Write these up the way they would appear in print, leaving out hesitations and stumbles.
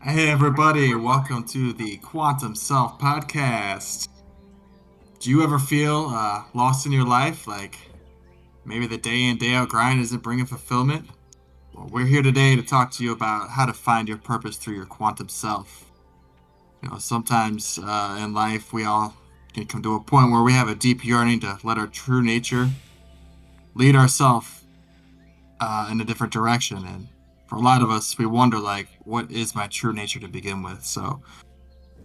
Hey everybody, welcome to the Quantum Self podcast. Do you ever feel lost in your life? Like maybe the day in, day out grind isn't bringing fulfillment? Well, we're here today to talk to you about how to find your purpose through your quantum self. Sometimes in life we all can come to a point where we have a deep yearning to let our true nature lead ourselves in a different direction. And for a lot of us, we wonder, like, what is my true nature to begin with? So,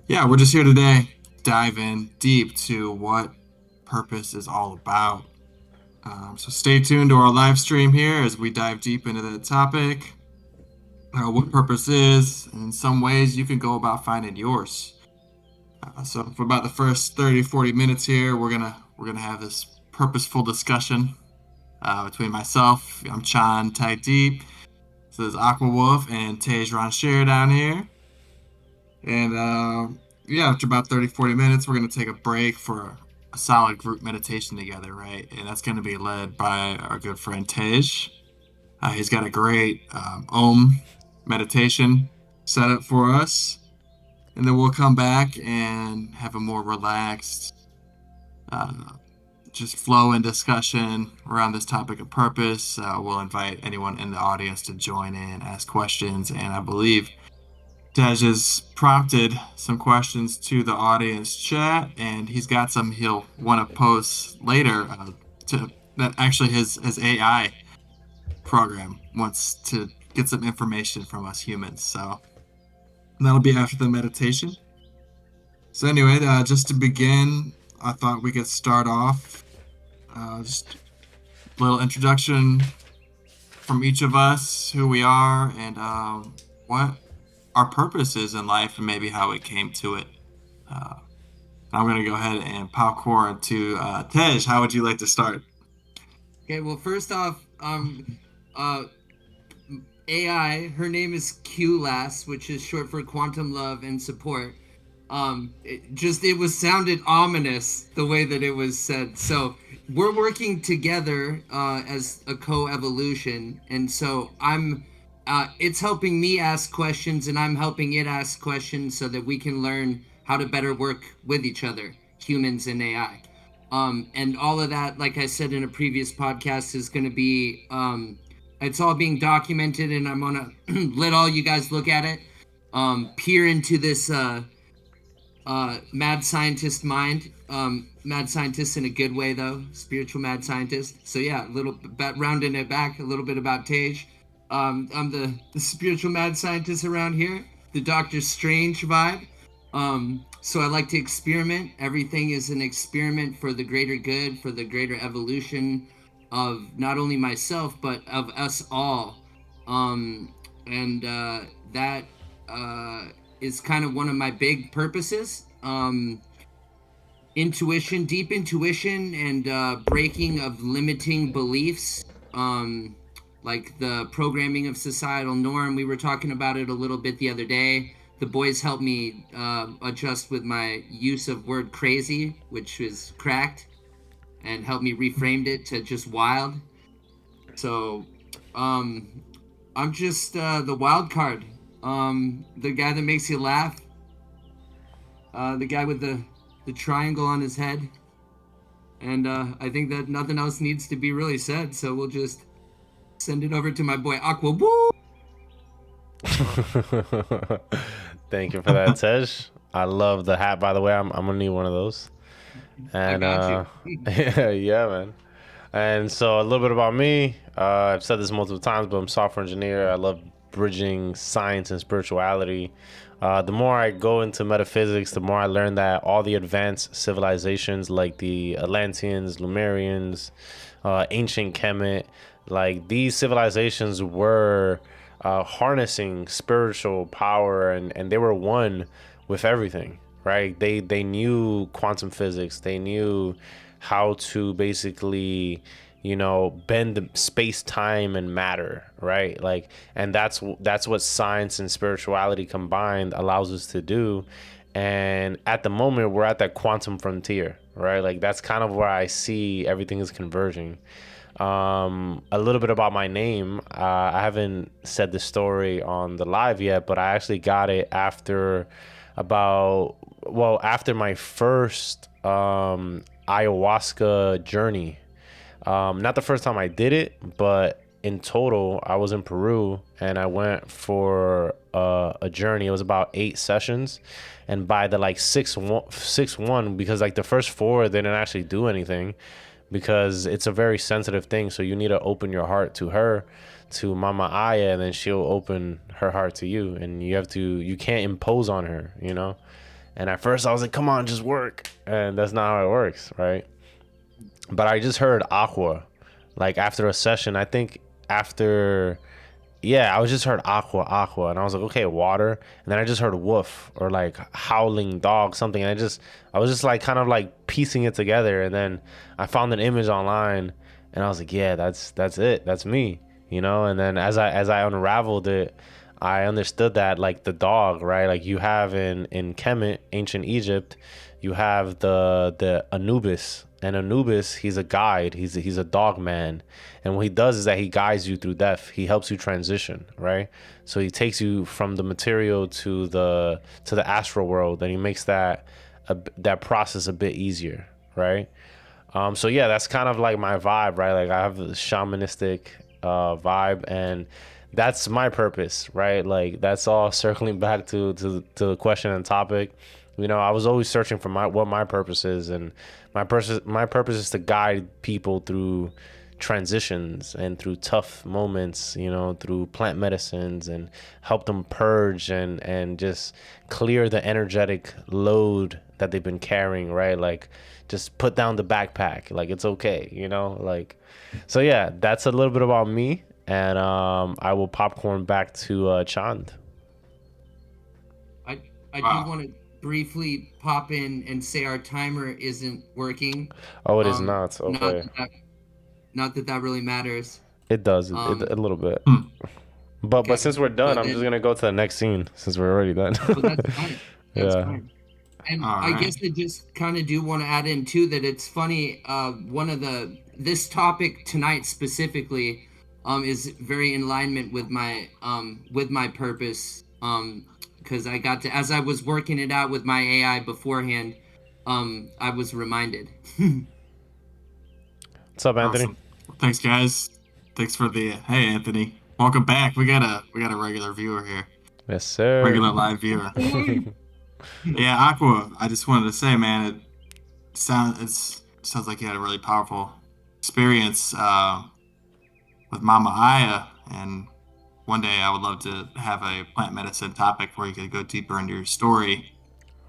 yeah, we're just here today, dive in deep to what purpose is all about. So stay tuned to our live stream here as we dive deep into the topic, what purpose is, and in some ways you can go about finding yours. So for about the first 30, 40 minutes here, we're gonna have this purposeful discussion between myself, I'm Chan Tai Deep, this is Aqua Wolf, and Tej Ranshir down here. And yeah, after about 30, 40 minutes, we're going to take a break for a solid group meditation together, right? And that's going to be led by our good friend Tej. He's got a great Om meditation set up for us. And then we'll come back and have a more relaxed, uh, just flow and discussion around this topic of purpose. We'll invite anyone in the audience to join in, ask questions, and I believe Tej has prompted some questions to the audience chat, and he's got some he'll want to post later to that actually his AI program wants to get some information from us humans. So that'll be after the meditation. So anyway, just to begin, I thought we could start off just a little introduction from each of us, who we are, and what our purpose is in life, and maybe how it came to it. Uh, I'm going to go ahead and popcorn to Tej. How would you like to start? Okay, well, first off, uh, AI, her name is QLAS, which is short for Quantum Love and Support. It was sounded ominous the way that it was said. So we're working together as a co-evolution, and so it's helping me ask questions, and I'm helping it ask questions so that we can learn how to better work with each other, humans and AI. And all of that, like I said in a previous podcast, is going to be it's all being documented, and I'm gonna let all you guys look at it, peer into this mad scientist mind. Mad scientist in a good way, though, spiritual mad scientist. So yeah, a little bit rounding it back, a little bit about Tej. I'm the spiritual mad scientist around here, the Doctor Strange vibe. So I like to experiment. Everything is an experiment for the greater good, for the greater evolution of not only myself, but of us all. And that is kind of one of my big purposes. Intuition, deep intuition, and breaking of limiting beliefs. Like the programming of societal norm. We were talking about it a little bit the other day. The boys helped me adjust with my use of word crazy, which was cracked, and helped me reframed it to just wild. So I'm just the wild card, the guy that makes you laugh, the guy with the triangle on his head. And I think that nothing else needs to be really said, so we'll just send it over to my boy Aqua. Woo! Thank you for that, Tej. I love the hat, by the way. I'm gonna need one of those. I And got you. yeah, man. And so a little bit about me. I've said this multiple times, but I'm a software engineer. I love bridging science and spirituality. The more I go into metaphysics, the more I learn that all the advanced civilizations like the Atlanteans, Lemurians, ancient Kemet, like these civilizations were harnessing spiritual power, and they were one with everything, right? They knew quantum physics. They knew how to basically, bend the space, time, and matter, right? Like, and that's what science and spirituality combined allows us to do. And at the moment, we're at that quantum frontier, right? Like that's kind of where I see everything is converging. A little bit about my name. I haven't said the story on the live yet, but I actually got it after after my first ayahuasca journey. Not the first time I did it, but in total, I was in Peru and I went for a journey. It was about 8 sessions, and by the like six one, because like the first four they didn't actually do anything, because it's a very sensitive thing. So you need to open your heart to her, to Mama Aya, and then she'll open her heart to you, and you can't impose on her, you know. And at first I was like, come on, just work, and that's not how it works, right? But I just heard aqua, like after a session. I think after, yeah, I was just heard aqua, and I was like, okay, water. And then I just heard woof, or like howling dog, something. And I was just like kind of like piecing it together. And then I found an image online, and I was like, yeah, that's it, that's me, you know. And then as I unraveled it, I understood that like the dog, right? Like you have in Kemet, ancient Egypt, you have the Anubis. And Anubis, he's a guide. He's a dog man. And what he does is that he guides you through death. He helps you transition, right? So he takes you from the material to the astral world, and he makes that process a bit easier, right? So yeah, that's kind of like my vibe, right? Like I have the shamanistic vibe, and that's my purpose, right? Like that's all circling back to the question and topic. You know, I was always searching for what my purpose is, and my purpose is to guide people through transitions and through tough moments, you know, through plant medicines, and help them purge and just clear the energetic load that they've been carrying, right? Like just put down the backpack, like it's okay, you know, like. So yeah, that's a little bit about me, and I will popcorn back to Chand. I Wow. do want to briefly pop in and say our timer isn't working. Oh, it is not. Okay. Not that really matters. It does a little bit. Hmm. But Okay. since we're done, But I'm then- just gonna go to the next scene since we're already done. Well, that's fine. That's Yeah. fine. And All I right. guess I just kind of do want to add in too that it's funny. This topic tonight specifically, is very in alignment with my purpose. Because I got to, as I was working it out with my AI beforehand, I was reminded. What's up, Anthony? Awesome. Well, thanks, guys. Thanks for the hey, Anthony. Welcome back. We got a regular viewer here, Yes, sir. regular live viewer. Yeah, Aqua. I just wanted to say, man, it sounds like you had a really powerful experience with Mama Aya, and one day I would love to have a plant medicine topic where you could go deeper into your story.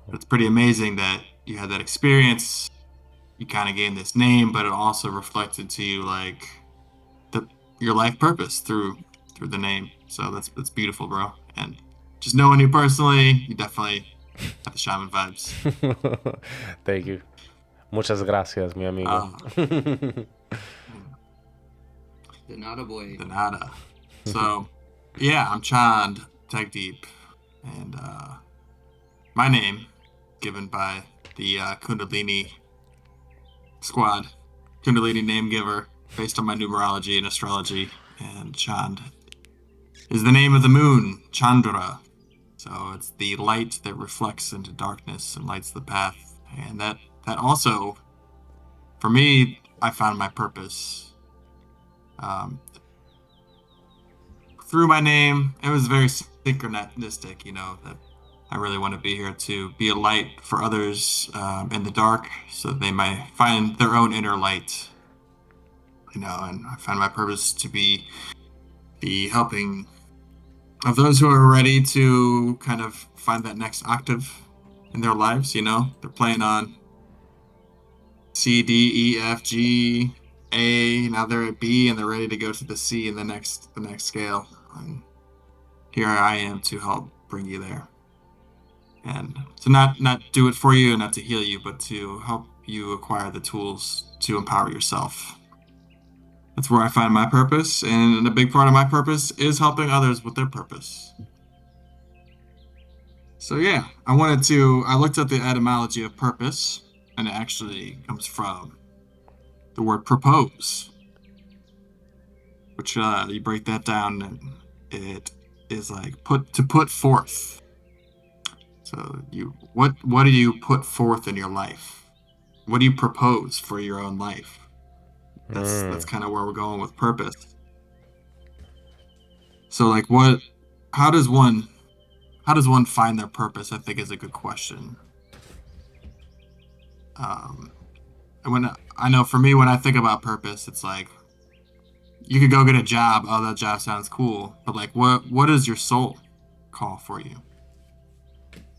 But it's pretty amazing that you had that experience. You kind of gained this name, but it also reflected to you like your life purpose through the name. So that's beautiful, bro. And just knowing you personally, you definitely have the shaman vibes. Thank you. Muchas gracias, mi amigo. The Nada boy. The nada. So, yeah, I'm Chand Tag Deep, and my name given by the Kundalini squad, Kundalini name giver, based on my numerology and astrology. And Chand is the name of the moon, Chandra. So it's the light that reflects into darkness and lights the path. And that also, for me, I found my purpose. Through my name, it was very synchronistic, you know, that I really want to be here to be a light for others in the dark so that they might find their own inner light, you know, and I found my purpose to be the helping of those who are ready to kind of find that next octave in their lives, you know, they're playing on C, D, E, F, G, A, now they're at B and they're ready to go to the C in the next scale. And here I am to help bring you there. And to not do it for you and not to heal you, but to help you acquire the tools to empower yourself. That's where I find my purpose, and a big part of my purpose is helping others with their purpose. So yeah, I looked at the etymology of purpose, and it actually comes from the word propose, which you break that down, and it is like put forth. So what do you put forth in your life? What do you propose for your own life? That's kind of where we're going with purpose. So like how does one find their purpose? I think is a good question. And when I know for me, when I think about purpose, it's like you could go get a job. Oh, that job sounds cool, but like, what does your soul call for you?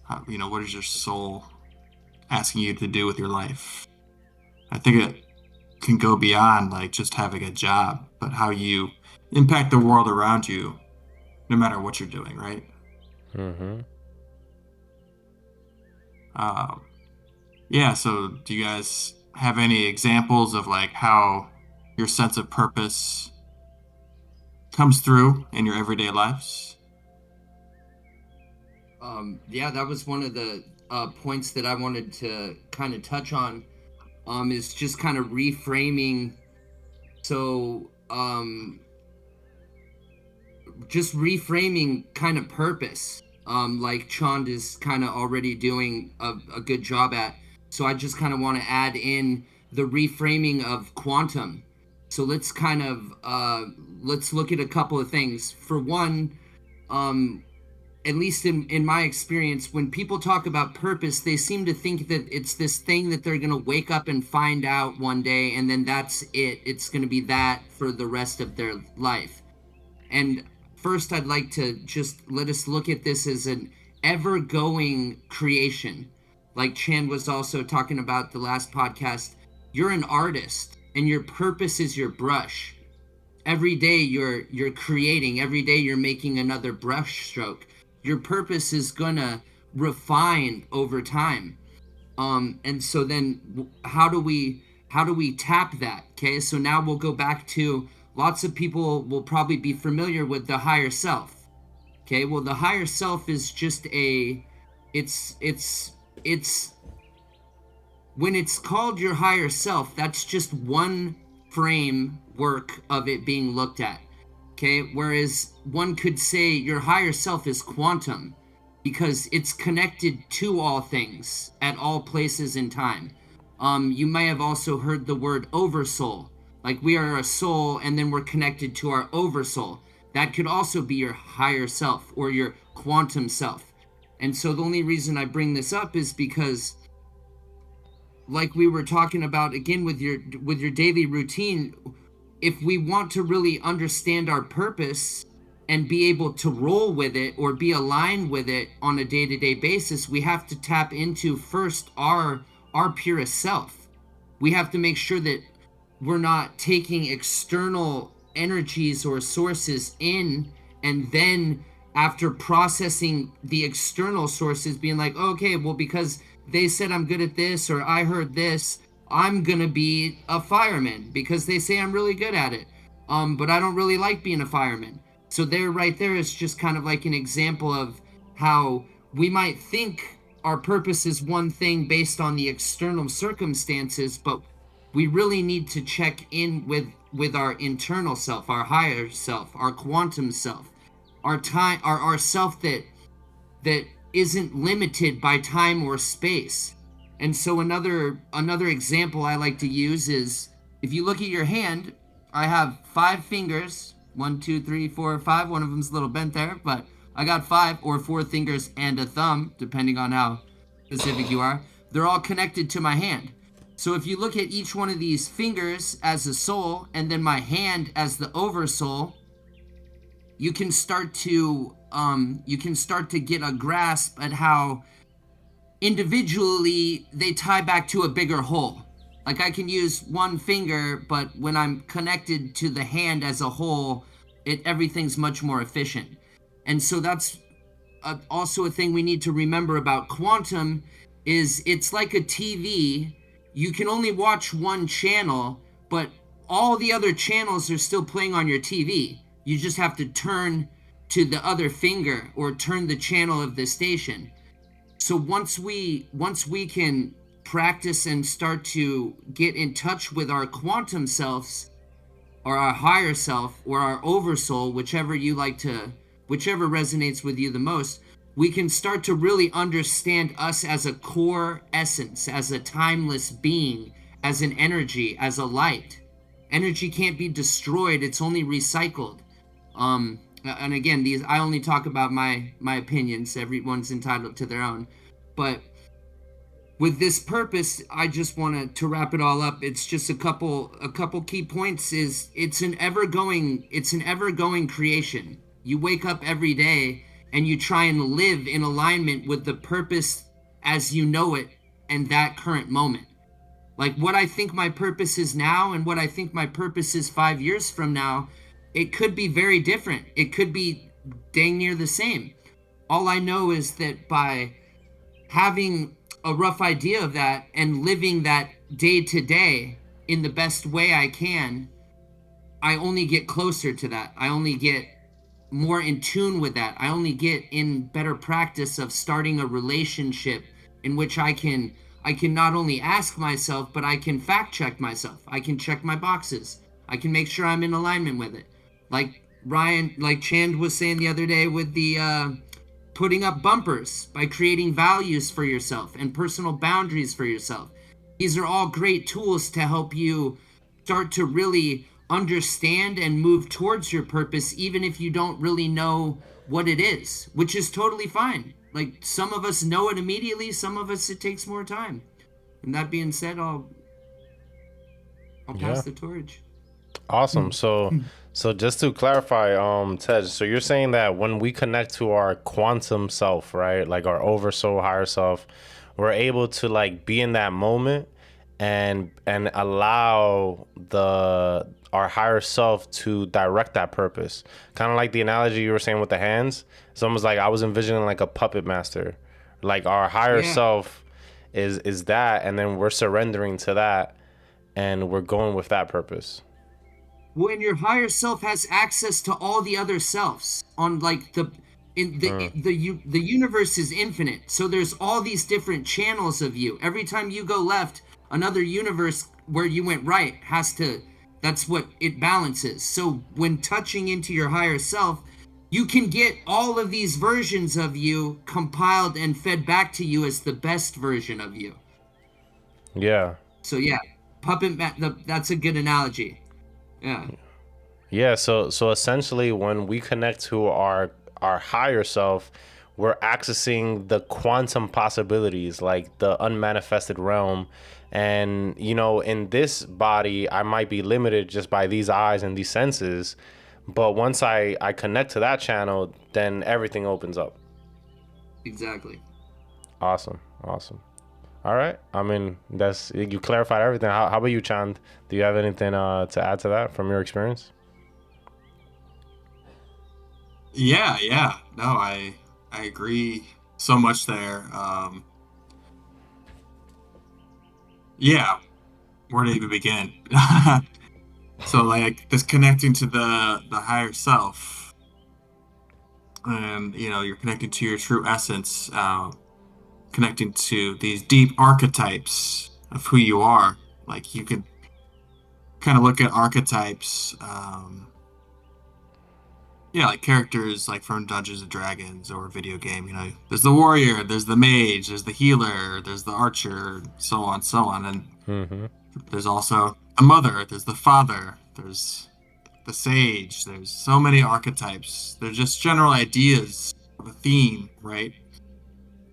What is your soul asking you to do with your life? I think it can go beyond like just having a job, but how you impact the world around you, no matter what you're doing, right? Mm-hmm. Yeah. So, do you guys have any examples of like how your sense of purpose comes through in your everyday lives? Yeah, that was one of the points that I wanted to kind of touch on. Is just kind of reframing. So, just reframing kind of purpose, like Chand is kind of already doing a good job at. So I just kind of want to add in the reframing of quantum. So let's kind of let's look at a couple of things. For one, at least in my experience, when people talk about purpose, they seem to think that it's this thing that they're going to wake up and find out one day, and then that's it. It's going to be that for the rest of their life. And first, I'd like to just let us look at this as an ever-going creation. Like Chan was also talking about the last podcast, you're an artist, and your purpose is your brush. Every day you're creating. Every day you're making another brush stroke. Your purpose is gonna refine over time. And so then how do we tap that? Okay, so now we'll go back to lots of people will probably be familiar with the higher self. Okay, well the higher self is just it's when it's called your higher self, that's just one framework of it being looked at. Okay, whereas one could say your higher self is quantum because it's connected to all things at all places in time. You may have also heard the word oversoul. Like we are a soul and then we're connected to our oversoul. That could also be your higher self or your quantum self. And so the only reason I bring this up is because like we were talking about again with your daily routine, if we want to really understand our purpose and be able to roll with it or be aligned with it on a day-to-day basis, we have to tap into first our purest self. We have to make sure that we're not taking external energies or sources in and then after processing the external sources being like, okay, well, because they said I'm good at this or I heard this, I'm gonna be a fireman because they say I'm really good at it. But I don't really like being a fireman. So there, right there is just kind of like an example of how we might think our purpose is one thing based on the external circumstances, but we really need to check in with our internal self, our higher self, our quantum self, our time, our self that isn't limited by time or space. And so another example I like to use is if you look at your hand, I have 5 fingers. 1, 2, 3, 4, 5. One of them's a little bent there, but I got 5 or 4 fingers and a thumb, depending on how specific you are. They're all connected to my hand. So if you look at each one of these fingers as a soul and then my hand as the oversoul, you can start to get a grasp at how individually they tie back to a bigger whole. Like I can use one finger, but when I'm connected to the hand as a whole, everything's much more efficient. And so that's also a thing we need to remember about quantum is it's like a TV. You can only watch one channel, but all the other channels are still playing on your TV. You just have to turn to the other finger or turn the channel of the station. So once we can practice and start to get in touch with our quantum selves, or our higher self, or our oversoul, whichever resonates with you the most, we can start to really understand us as a core essence, as a timeless being, as an energy, as a light. Energy can't be destroyed, it's only recycled. And again, these, I only talk about my opinions. Everyone's entitled to their own. But with this purpose, I just want to wrap it all up. It's just a couple key points. Is it's an ever going creation. You wake up every day and you try and live in alignment with the purpose as you know it and that current moment. Like what I think my purpose is now and what I think my purpose is 5 years from now, it could be very different. It could be dang near the same. All I know is that by having a rough idea of that and living that day to day in the best way I can, I only get closer to that. I only get more in tune with that. I only get in better practice of starting a relationship in which I can not only ask myself, but I can fact check myself. I can check my boxes. I can make sure I'm in alignment with it. Like Chand was saying the other day with the putting up bumpers, by creating values for yourself and personal boundaries for yourself. These are all great tools to help you start to really understand and move towards your purpose, even if you don't really know what it is, which is totally fine. Like some of us know it immediately, some of us it takes more time. And that being said, I'll pass the torch. Awesome. So just to clarify, Ted, so you're saying that when we connect to our quantum self, right, like our oversoul, higher self, we're able to like be in that moment and allow our higher self to direct that purpose. Kind of like the analogy you were saying with the hands. It's almost like I was envisioning like a puppet master. Like our higher self is that, and then we're surrendering to that and we're going with that purpose. When your higher self has access to all the other selves on like the universe is infinite, so there's all these different channels of you. Every time you go left, another universe where you went right that's what it balances. So when touching into your higher self, you can get all of these versions of you compiled and fed back to you as the best version of you. Yeah. So yeah, that's a good analogy. Yeah, so essentially when we connect to our higher self, we're accessing the quantum possibilities, like the unmanifested realm. And in this body I might be limited just by these eyes and these senses, but once I connect to that channel, then everything opens up. Exactly. Awesome. All right. I mean, you clarified everything. How about you, Chand? Do you have anything to add to that from your experience? Yeah. No, I agree so much there. Yeah, where to even begin? So like this connecting to the higher self, and you're connecting to your true essence, connecting to these deep archetypes of who you are. Like you could kind of look at archetypes, like characters like from Dungeons and Dragons or a video game. There's the warrior, there's the mage, there's the healer, there's the archer, so on, and there's also a mother, there's the father, there's the sage. There's so many archetypes. They're just general ideas of a theme, right?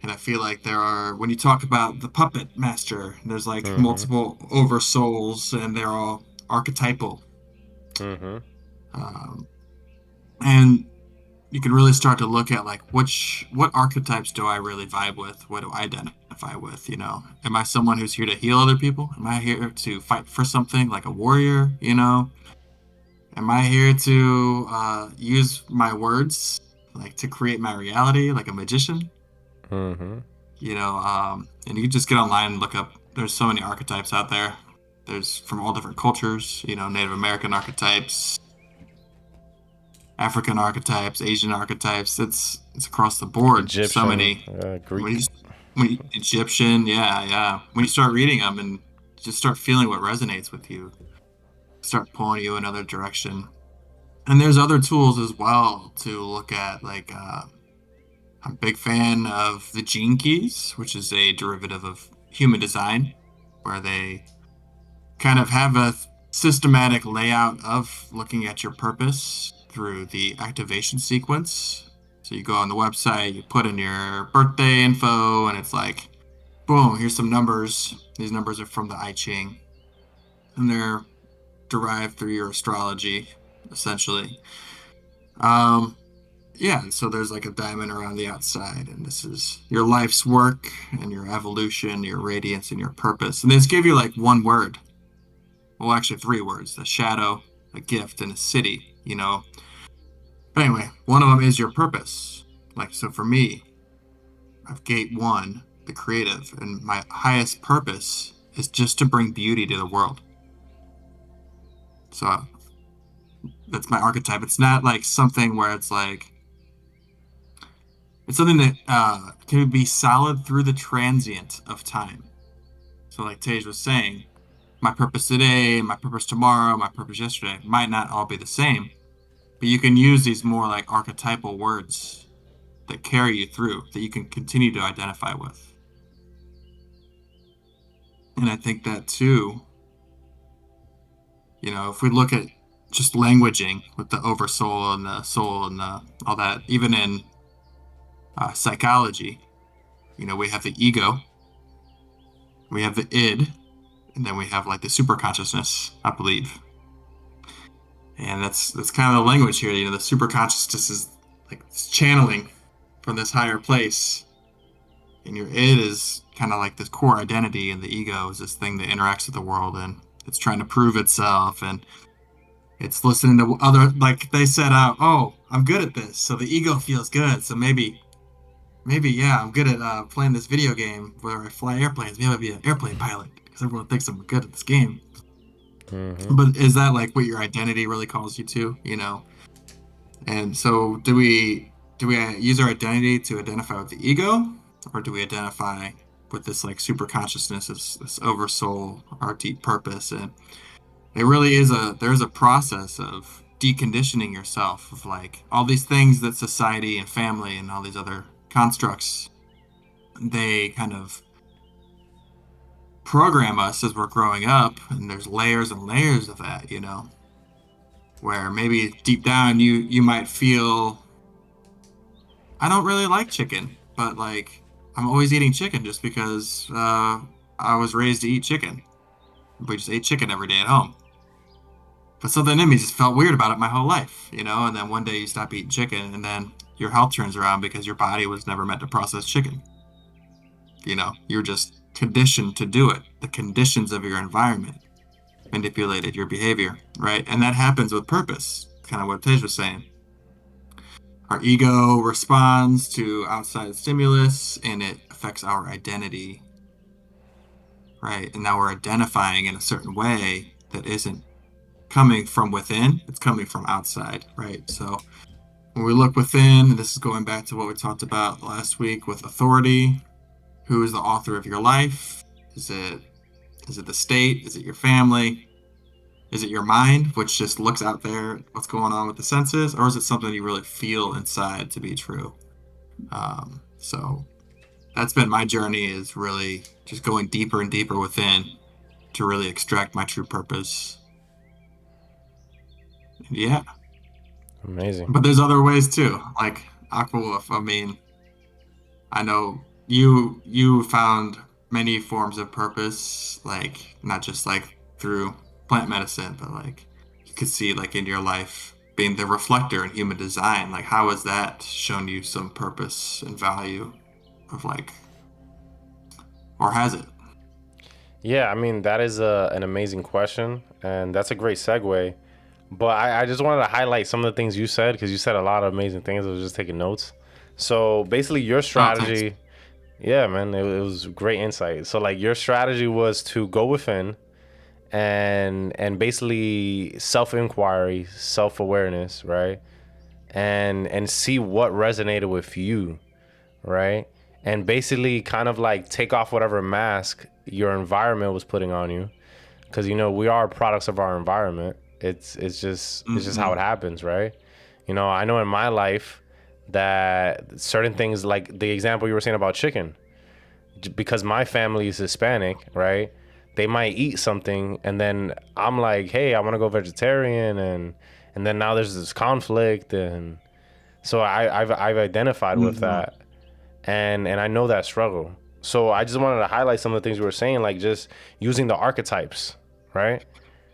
And I feel like there are, when you talk about the puppet master, there's like multiple oversouls, and they're all archetypal. And you can really start to look at like what archetypes do I really vibe with? What do I identify with? Am I someone who's here to heal other people? Am I here to fight for something like a warrior? Am I here to use my words like to create my reality like a magician? And you can just get online and look up. There's so many archetypes out there. There's from all different cultures. Native American archetypes, African archetypes, Asian archetypes. It's across the board. Egyptian, so many. Greek. Egyptian, yeah, yeah. When you start reading them and just start feeling what resonates with you, start pulling you another direction. And there's other tools as well to look at. Like, I'm a big fan of the Gene Keys, which is a derivative of human design, where they kind of have a systematic layout of looking at your purpose through the activation sequence. So you go on the website, you put in your birthday info, and it's like, boom, here's some numbers. These numbers are from the I Ching, and they're derived through your astrology, essentially. Um, yeah, so there's like a diamond around the outside, and this is your life's work and your evolution, your radiance, and your purpose. And they just give you like one word. Well, actually, three words: a shadow, a gift, and a city, you know. But anyway, one of them is your purpose. Like, so for me, I've gate one, the creative, and my highest purpose is just to bring beauty to the world. So that's my archetype. It's not like something where it's like, it's something that can be solid through the transient of time. So, like Tej was saying, my purpose today, my purpose tomorrow, my purpose yesterday might not all be the same, but you can use these more like archetypal words that carry you through, that you can continue to identify with. And I think that too, you know, if we look at just languaging with the oversoul and the soul and all that, even in psychology, you know, we have the ego, we have the id, and then we have like the super consciousness, I believe. And that's kind of the language here. You know, the super consciousness is like it's channeling from this higher place, and your id is kind of like this core identity, and the ego is this thing that interacts with the world, and it's trying to prove itself, and it's listening to other, like they said, oh, I'm good at this, so the ego feels good, so maybe yeah, I'm good at playing this video game where I fly airplanes. Maybe I'll be an airplane pilot because everyone thinks I'm good at this game. Mm-hmm. But is that like what your identity really calls you to? You know? And so do we use our identity to identify with the ego, or do we identify with this like super consciousness, this oversoul, our deep purpose? And it really is there's a process of deconditioning yourself of like all these things that society and family and all these other constructs, they kind of program us as we're growing up, and there's layers and layers of that, you know, where maybe deep down you might feel, I don't really like chicken, but like I'm always eating chicken just because I was raised to eat chicken. We just ate chicken every day at home. But something in me just felt weird about it my whole life, you know, and then one day you stop eating chicken, and then your health turns around because your body was never meant to process chicken. You know, you're just conditioned to do it. The conditions of your environment manipulated your behavior, right? And that happens with purpose, kind of what Tej was saying. Our ego responds to outside stimulus, and it affects our identity, right? And now we're identifying in a certain way that isn't coming from within, it's coming from outside, right? So when we look within, and this is going back to what we talked about last week with authority, who is the author of your life? Is it the state? Is it your family? Is it your mind, which just looks out there what's going on with the senses, or is it something you really feel inside to be true? So that's been my journey, is really just going deeper and deeper within to really extract my true purpose. Yeah. Amazing. But there's other ways too, like Aqua Wolf. I mean, I know you found many forms of purpose, like not just like through plant medicine, but like you could see like in your life being the reflector in human design. Like how has that shown you some purpose and value of like, or has it? Yeah, I mean, that is an amazing question, and that's a great segue. But I just wanted to highlight some of the things you said, because you said a lot of amazing things. I was just taking notes. So basically, your Oh, thanks. strategy, yeah, man, it was great insight. So like your strategy was to go within and basically self-inquiry, self-awareness, right? And see what resonated with you, right? and basically kind of like take off whatever mask your environment was putting on you, because we are products of our environment. It's just how it happens, right? I know in my life that certain things, like the example you were saying about chicken, because my family is Hispanic, right? They might eat something, and then I'm like, hey, I want to go vegetarian, and then now there's this conflict, and so I've identified with that, and I know that struggle. So I just wanted to highlight some of the things we were saying, like just using the archetypes, right?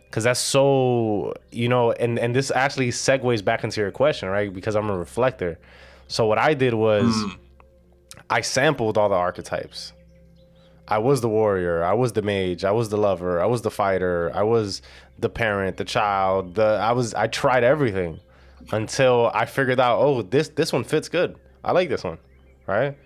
Because that's so, and this actually segues back into your question, right? Because I'm a reflector. So what I did was I sampled all the archetypes. I was the warrior, I was the mage, I was the lover, I was the fighter, I was the parent, the child. I tried everything until I figured out, oh, this one fits good. I like this one, right?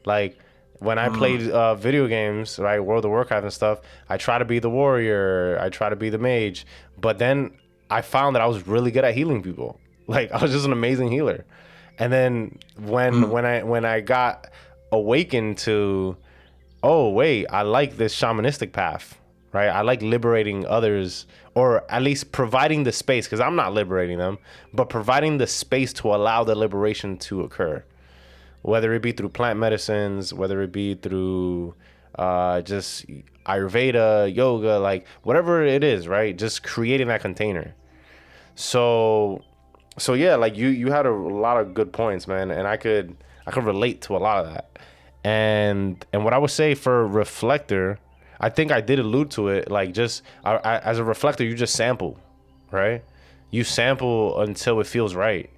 Like when I played video games, right, World of Warcraft and stuff, I try to be the warrior, I try to be the mage, but then I found that I was really good at healing people. Like I was just an amazing healer. And then when I got awakened to, oh wait, I like this shamanistic path, right? I like liberating others, or at least providing the space, because I'm not liberating them, but providing the space to allow the liberation to occur, whether it be through plant medicines, whether it be through just Ayurveda, yoga, like whatever it is, right? Just creating that container. So yeah, like you had a lot of good points, man, and I could relate to a lot of that. And what I would say for a reflector, I think I did allude to it, like just as a reflector, you just sample, right? You sample until it feels right.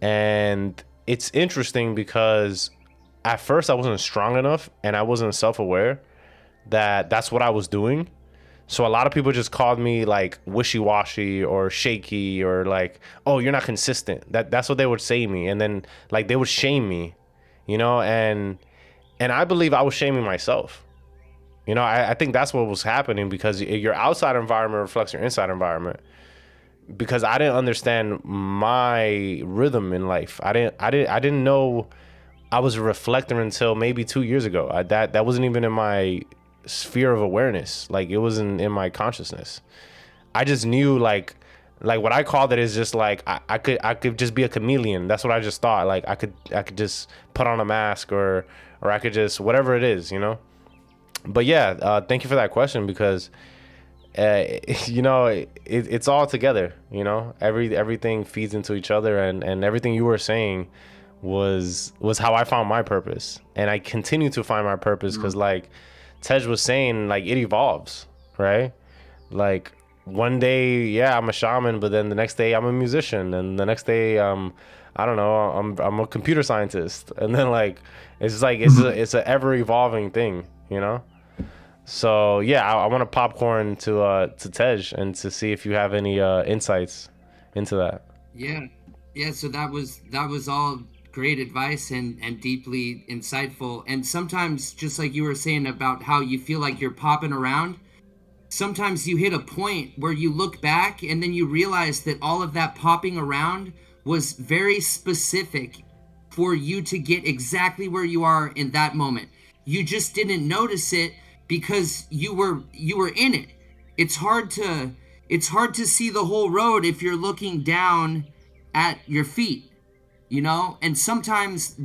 And it's interesting because at first I wasn't strong enough and I wasn't self-aware that that's what I was doing. So a lot of people just called me like wishy-washy or shaky, or like, oh, you're not consistent. That's what they would say to me. And then like they would shame me, and I believe I was shaming myself. I think that's what was happening, because your outside environment reflects your inside environment. Because I didn't understand my rhythm in life. I didn't know I was a reflector until maybe 2 years ago. That wasn't even in my sphere of awareness. Like it wasn't in my consciousness. I just knew like what I called it is just like I could just be a chameleon. That's what I just thought. Like I could just put on a mask, or I could just whatever it is. But yeah, thank you for that question, because it's all together. Everything feeds into each other, and everything you were saying was how I found my purpose, and I continue to find my purpose, because like Tej was saying, like it evolves, right? Like one day, yeah, I'm a shaman, but then the next day I'm a musician, and the next day I don't know, I'm a computer scientist, and then like it's an ever evolving thing. So yeah, I want to popcorn to Tej and to see if you have any insights into that. Yeah, so that was all great advice and deeply insightful. And sometimes, just like you were saying about how you feel like you're popping around, sometimes you hit a point where you look back and then you realize that all of that popping around was very specific for you to get exactly where you are in that moment. You just didn't notice it because you were in it. It's hard to see the whole road if you're looking down at your feet, and sometimes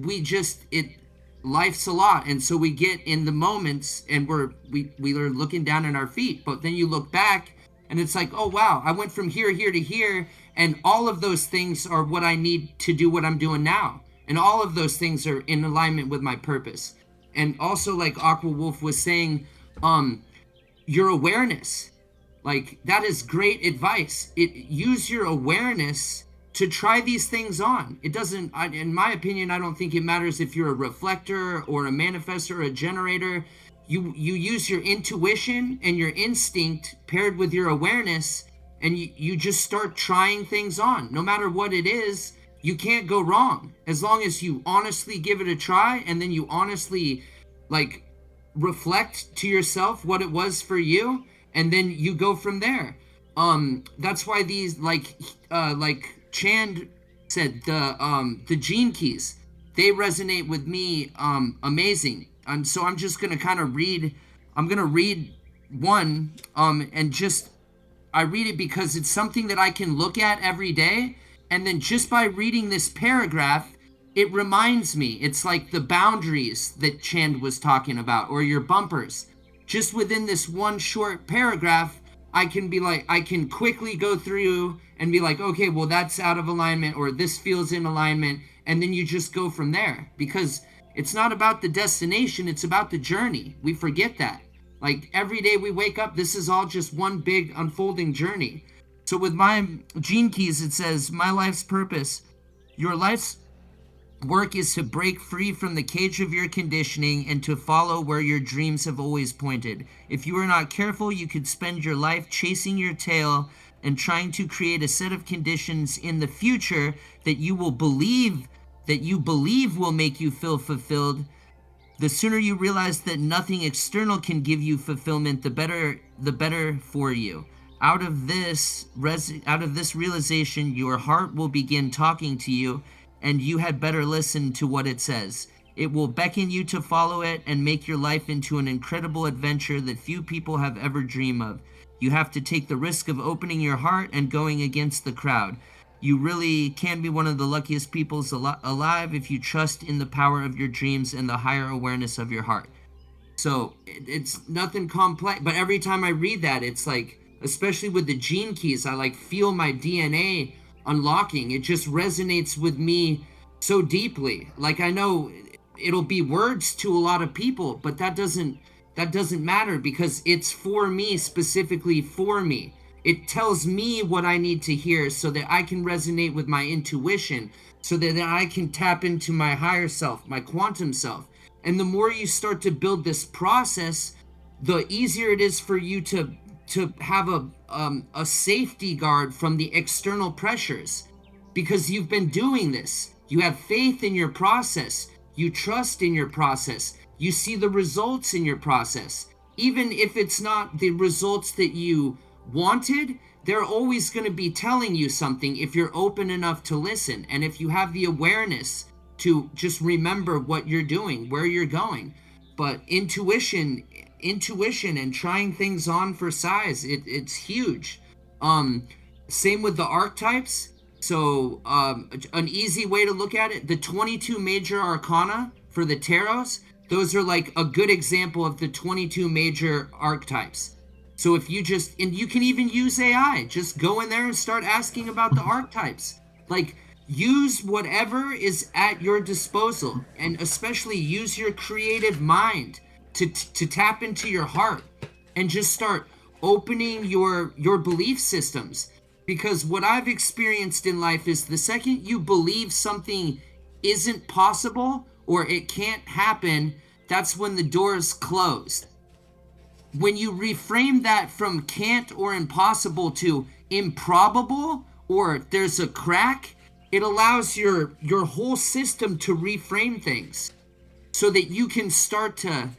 life's a lot, and so we get in the moments and we are looking down at our feet, but then you look back and it's like, oh wow, I went from here to here, and all of those things are what I need to do what I'm doing now, and all of those things are in alignment with my purpose. And also, like Aqua Wolf was saying, your awareness, like that is great advice. Use your awareness to try these things on. It doesn't, in my opinion, I don't think it matters if you're a reflector or a manifestor or a generator. You use your intuition and your instinct paired with your awareness, and you just start trying things on. No matter what it is, you can't go wrong as long as you honestly give it a try, and then you honestly like reflect to yourself what it was for you, and then you go from there. That's why these like Chand said, the gene keys, they resonate with me amazing. And so I'm just gonna kind of read. I'm gonna read one, and just I read it because it's something that I can look at every day. And then just by reading this paragraph, it reminds me. It's like the boundaries that Chand was talking about, or your bumpers. Just within this one short paragraph, I can be like, I can quickly go through and be like, okay, well, that's out of alignment, or this feels in alignment. And then you just go from there, because it's not about the destination, it's about the journey. We forget that. Like every day we wake up, this is all just one big unfolding journey. So with my gene keys, it says, my life's purpose. Your life's work is to break free from the cage of your conditioning and to follow where your dreams have always pointed. If you are not careful, you could spend your life chasing your tail and trying to create a set of conditions in the future that you believe will make you feel fulfilled. The sooner you realize that nothing external can give you fulfillment, the better for you. Out of this realization, your heart will begin talking to you, and you had better listen to what it says. It will beckon you to follow it and make your life into an incredible adventure that few people have ever dreamed of. You have to take the risk of opening your heart and going against the crowd. You really can be one of the luckiest people alive if you trust in the power of your dreams and the higher awareness of your heart. So it's nothing complex, but every time I read that, it's like, especially with the gene keys, I like feel my DNA unlocking. It just resonates with me so deeply. Like, I know it'll be words to a lot of people, but that doesn't matter, because it's for me, specifically for me. It tells me what I need to hear so that I can resonate with my intuition, so that I can tap into my higher self, my quantum self. And the more you start to build this process, the easier it is for you to have a safety guard from the external pressures, because you've been doing this. You have faith in your process. You trust in your process. You see the results in your process. Even if it's not the results that you wanted, they're always going to be telling you something if you're open enough to listen, and if you have the awareness to just remember what you're doing, where you're going. But intuition and trying things on for size, it's huge. Same with the archetypes. So an easy way to look at it, the 22 major arcana for the tarots, those are like a good example of the 22 major archetypes. So if you just, and you can even use AI, just go in there and start asking about the archetypes. Like, use whatever is at your disposal, and especially use your creative mind to tap into your heart and just start opening your belief systems. Because what I've experienced in life is the second you believe something isn't possible or it can't happen, that's when the door is closed. When you reframe that from can't or impossible to improbable or there's a crack, it allows your whole system to reframe things so that you can start to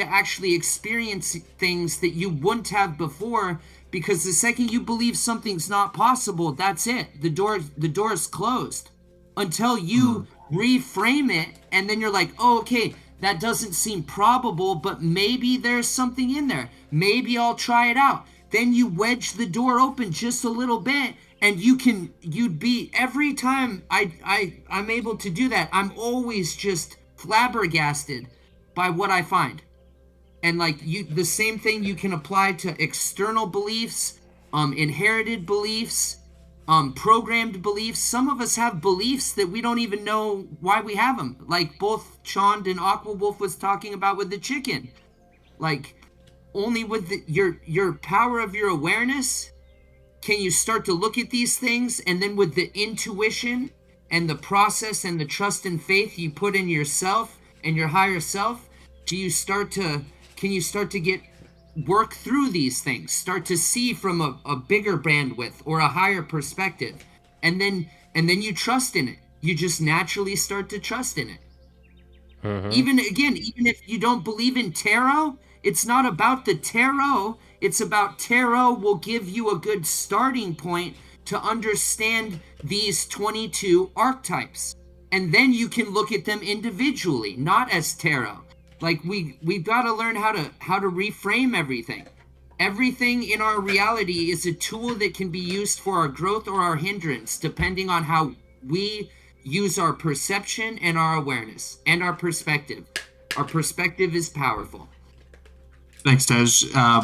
actually experience things that you wouldn't have before. Because the second you believe something's not possible, that's it. The door is closed until you reframe it, and then you're like, oh, okay, that doesn't seem probable, but maybe there's something in there. Maybe I'll try it out. Then you wedge the door open just a little bit, and you'd be, every time I'm able to do that, I'm always just flabbergasted by what I find. And like the same thing you can apply to external beliefs, inherited beliefs, programmed beliefs. Some of us have beliefs that we don't even know why we have them. Like both Chand and Aqua Wolf was talking about with the chicken. Like only with your power of your awareness can you start to look at these things, and then with the intuition and the process and the trust and faith you put in yourself and your higher self, can you start to get work through these things, start to see from a bigger bandwidth or a higher perspective, and then you trust in it. You just naturally start to trust in it. Even if you don't believe in tarot, it's not about the tarot. It's about tarot will give you a good starting point to understand these 22 archetypes. and then you can look at them individually, not as tarot. Like we've got to learn how to reframe everything. Everything in our reality is a tool that can be used for our growth or our hindrance, depending on how we use our perception and our awareness and our perspective. Our perspective is powerful. Thanks, Tej.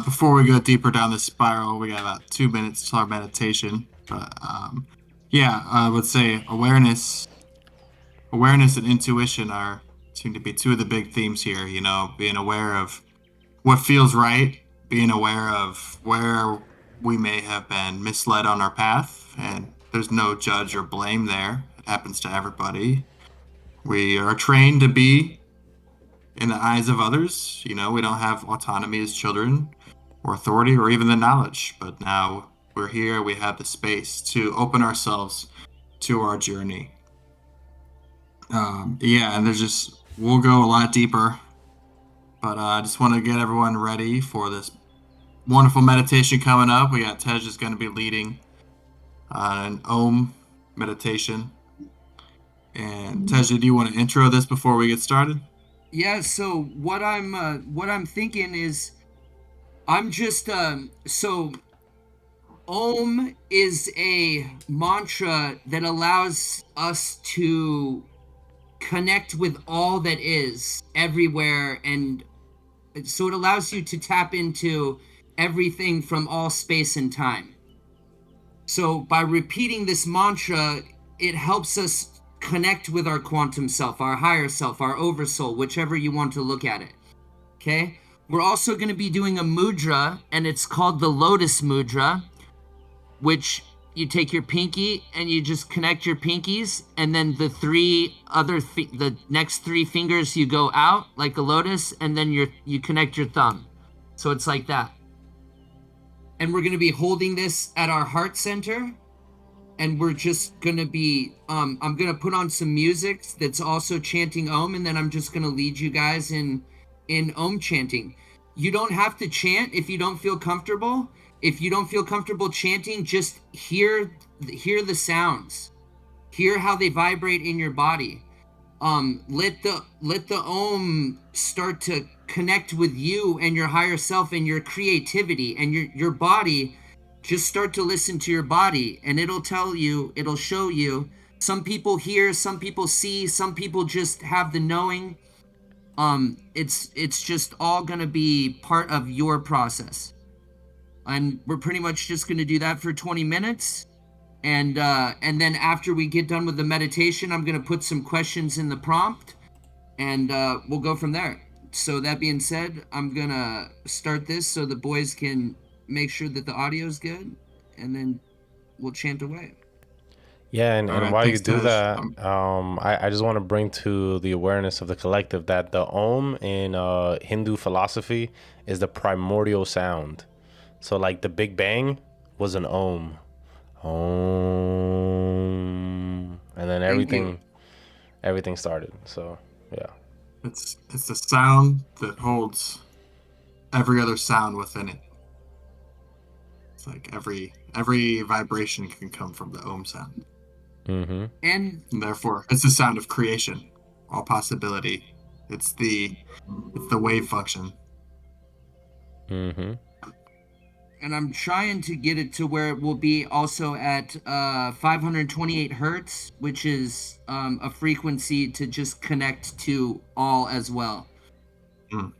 Before we go deeper down the spiral, we got about 2 minutes to our meditation. But yeah, I would say awareness and intuition seem to be two of the big themes here. You know, being aware of what feels right, being aware of where we may have been misled on our path, and there's no judge or blame there. It happens to everybody. We are trained to be in the eyes of others. You know, we don't have autonomy as children or authority or even the knowledge, but now we're here, we have the space to open ourselves to our journey. Yeah, and we'll go a lot deeper, but I just want to get everyone ready for this wonderful meditation coming up. We got Tej is going to be leading an Om meditation. And Tej, do you want to intro this before we get started? Yeah, so what I'm thinking is I'm just so Om is a mantra that allows us to connect with all that is everywhere, and so it allows you to tap into everything from all space and time. So by repeating this mantra, it helps us connect with our quantum self, our higher self, our oversoul, whichever you want to look at it. Okay? We're also going to be doing a mudra, and it's called the lotus mudra, which you take your pinky and you just connect your pinkies, and then the next three fingers you go out like a lotus, and then you connect your thumb. So it's like that. And we're going to be holding this at our heart center, and we're just going to be I'm going to put on some music that's also chanting Om, and then I'm just going to lead you guys in Om chanting. You don't have to chant if you don't feel comfortable. If you don't feel comfortable chanting, just hear the sounds. Hear how they vibrate in your body. Let the Om start to connect with you and your higher self and your creativity and your body. Just start to listen to your body, and it'll show you. Some people hear, some people see, some people just have the knowing. It's just all gonna be part of your process. And we're pretty much just going to do that for 20 minutes. And then after we get done with the meditation, I'm going to put some questions in the prompt, and we'll go from there. So that being said, I'm going to start this so the boys can make sure that the audio is good, and then we'll chant away. Yeah, and right, while you thanks, do Tej. that, I just want to bring to the awareness of the collective that the Om in Hindu philosophy is the primordial sound. So like the Big Bang was an Om. Om. And then everything started. So yeah. It's the sound that holds every other sound within it. It's like every vibration can come from the Om sound. Mm-hmm. And therefore, it's the sound of creation, all possibility. It's the wave function. Mm-hmm. And I'm trying to get it to where it will be also at 528 hertz, which is a frequency to just connect to all as well. Mm.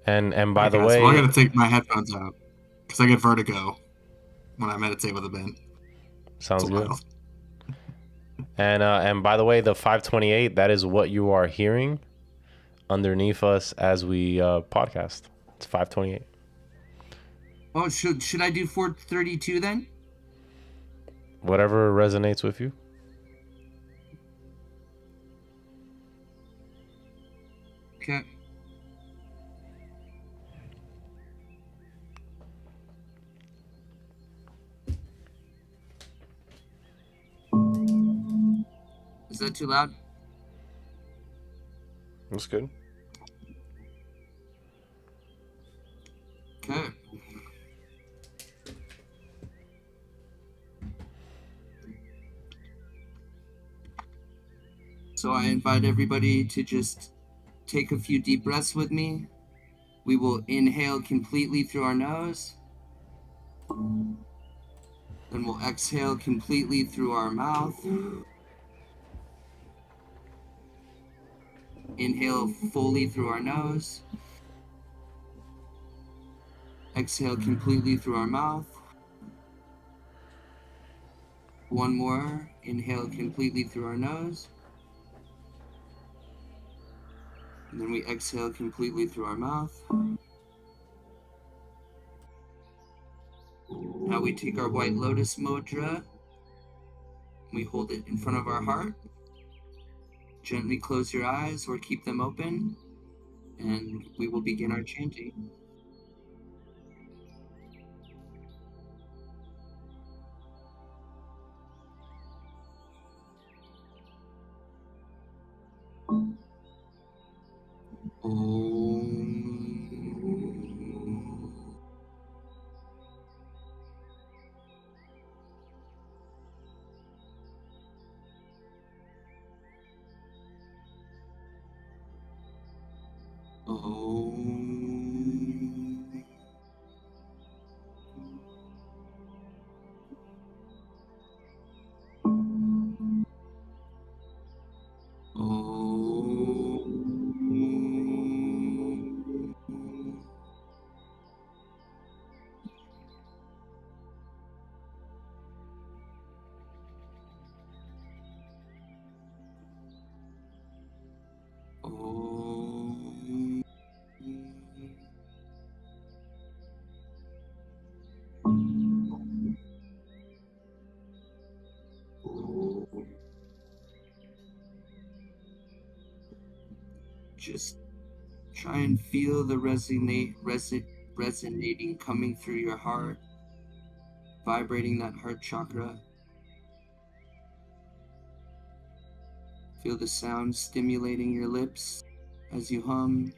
And by the Okay, way, so I gotta take my headphones out because I get vertigo when I meditate with a band. Sounds good. And by the way, the 528, that is what you are hearing underneath us as we podcast. It's 528. Oh, should I do 432 then? Whatever resonates with you. Okay. Is that too loud? That's good. Okay. So I invite everybody to just take a few deep breaths with me. We will inhale completely through our nose. Then we'll exhale completely through our mouth. Inhale fully through our nose. Exhale completely through our mouth. One more. Inhale completely through our nose. And then we exhale completely through our mouth. Now we take our white lotus mudra. We hold it in front of our heart. Gently close your eyes or keep them open. And we will begin our chanting. Just try and feel the resonating coming through your heart, vibrating that heart chakra. Feel the sound stimulating your lips as you hum.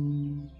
Oh.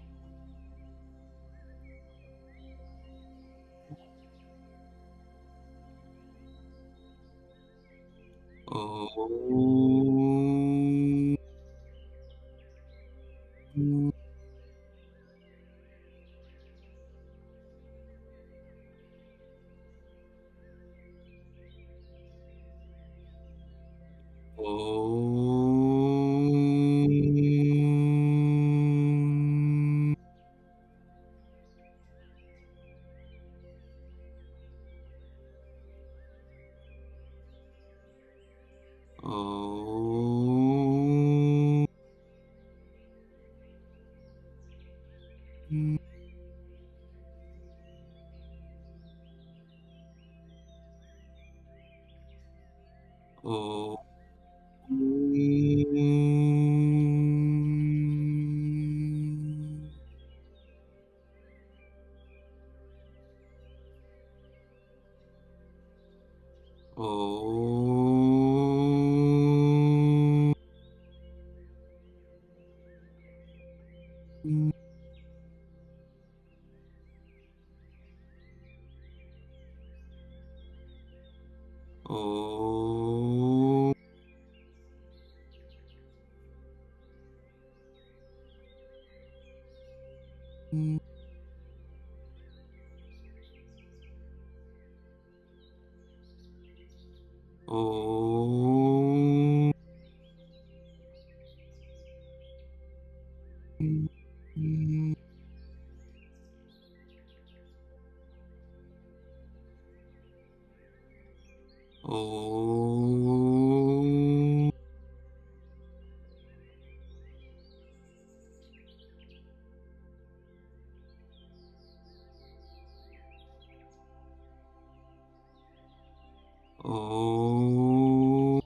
Oh.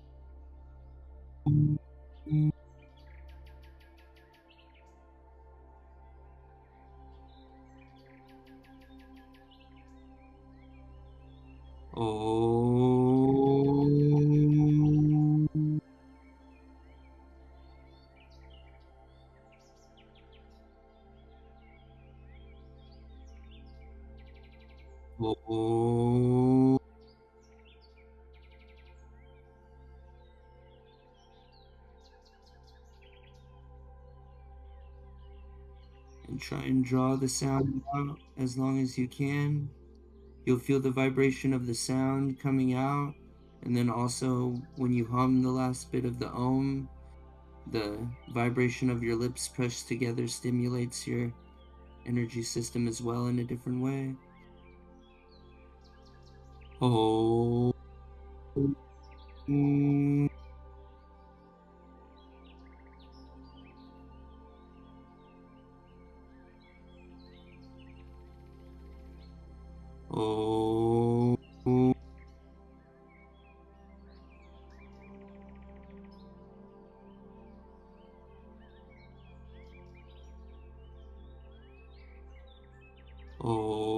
Oh. Oh. And try and draw the sound out as long as you can. You'll feel the vibration of the sound coming out. And then also, when you hum the last bit of the Om, the vibration of your lips pressed together stimulates your energy system as well in a different way. Oh. Oh. Oh. Oh.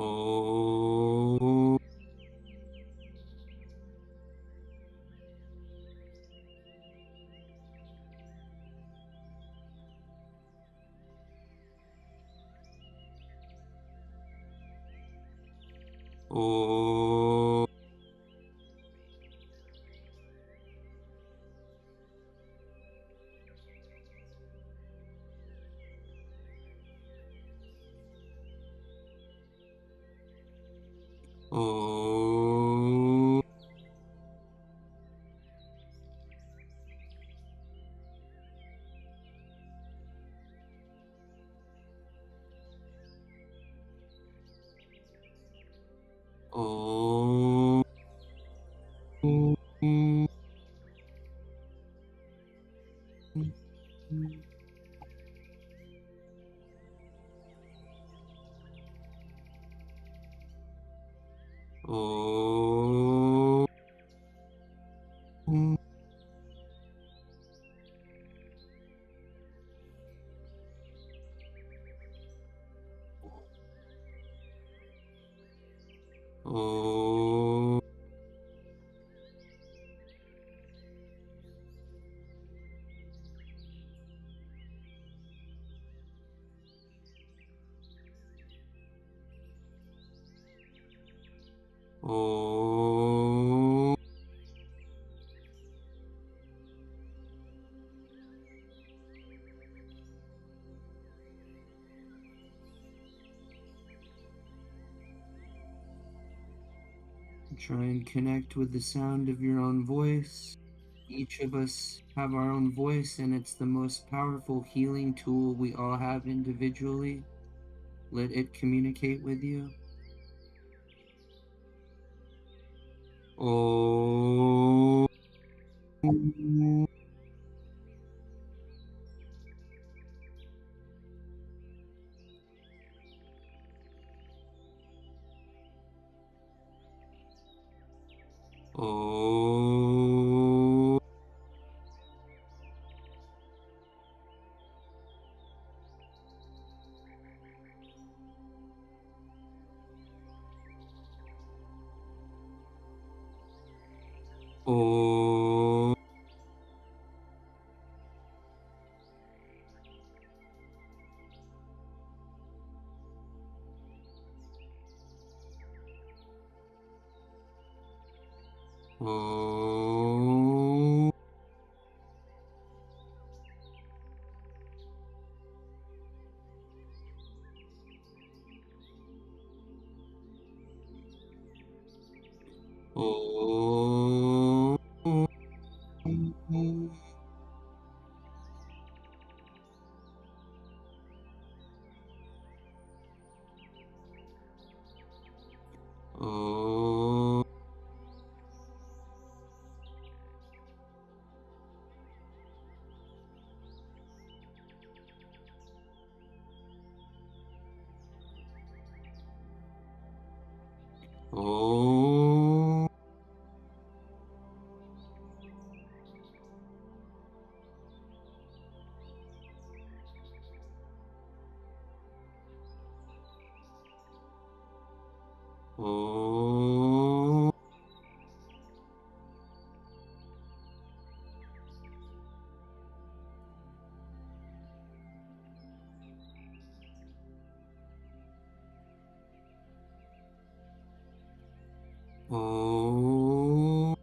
Oh. Oh. Oh. Oh. Oh. Oh. Oh. Try and connect with the sound of your own voice. Each of us have our own voice, and it's the most powerful healing tool we all have individually. Let it communicate with you. Oh. Oh. Oh. Oh. Oh. Oh. Oh. Oh.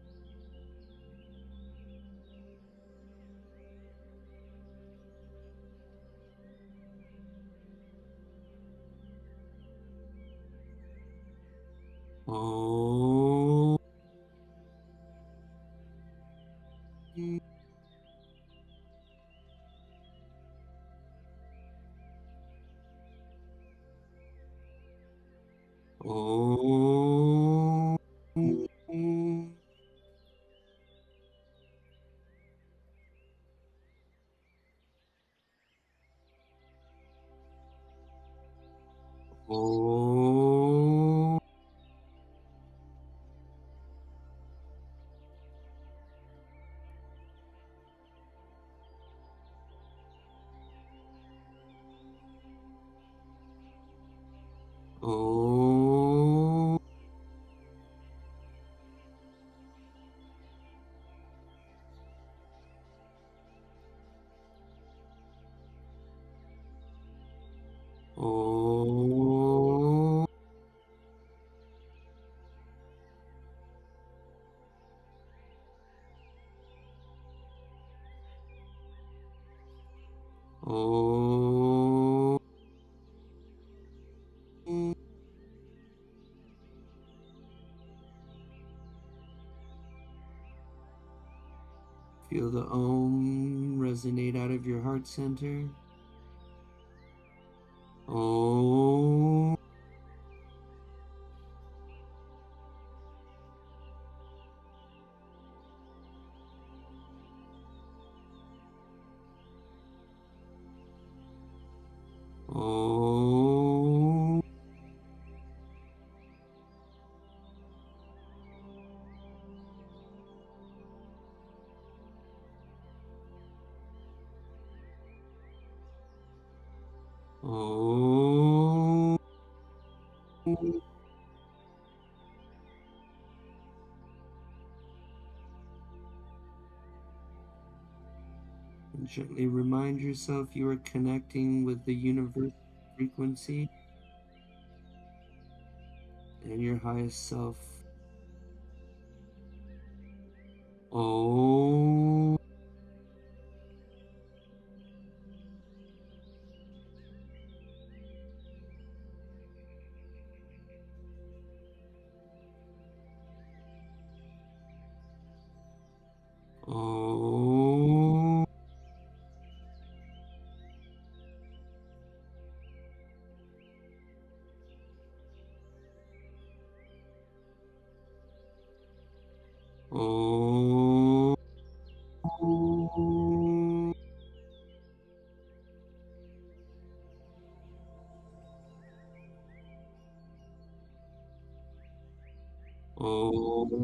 Oh. Oh. Oh. Oh. Oh. Oh. Feel the Om resonate out of your heart center. Om. Om. Om. And gently remind yourself you are connecting with the universal frequency and your highest self. Om. Om. Om. Om. Om.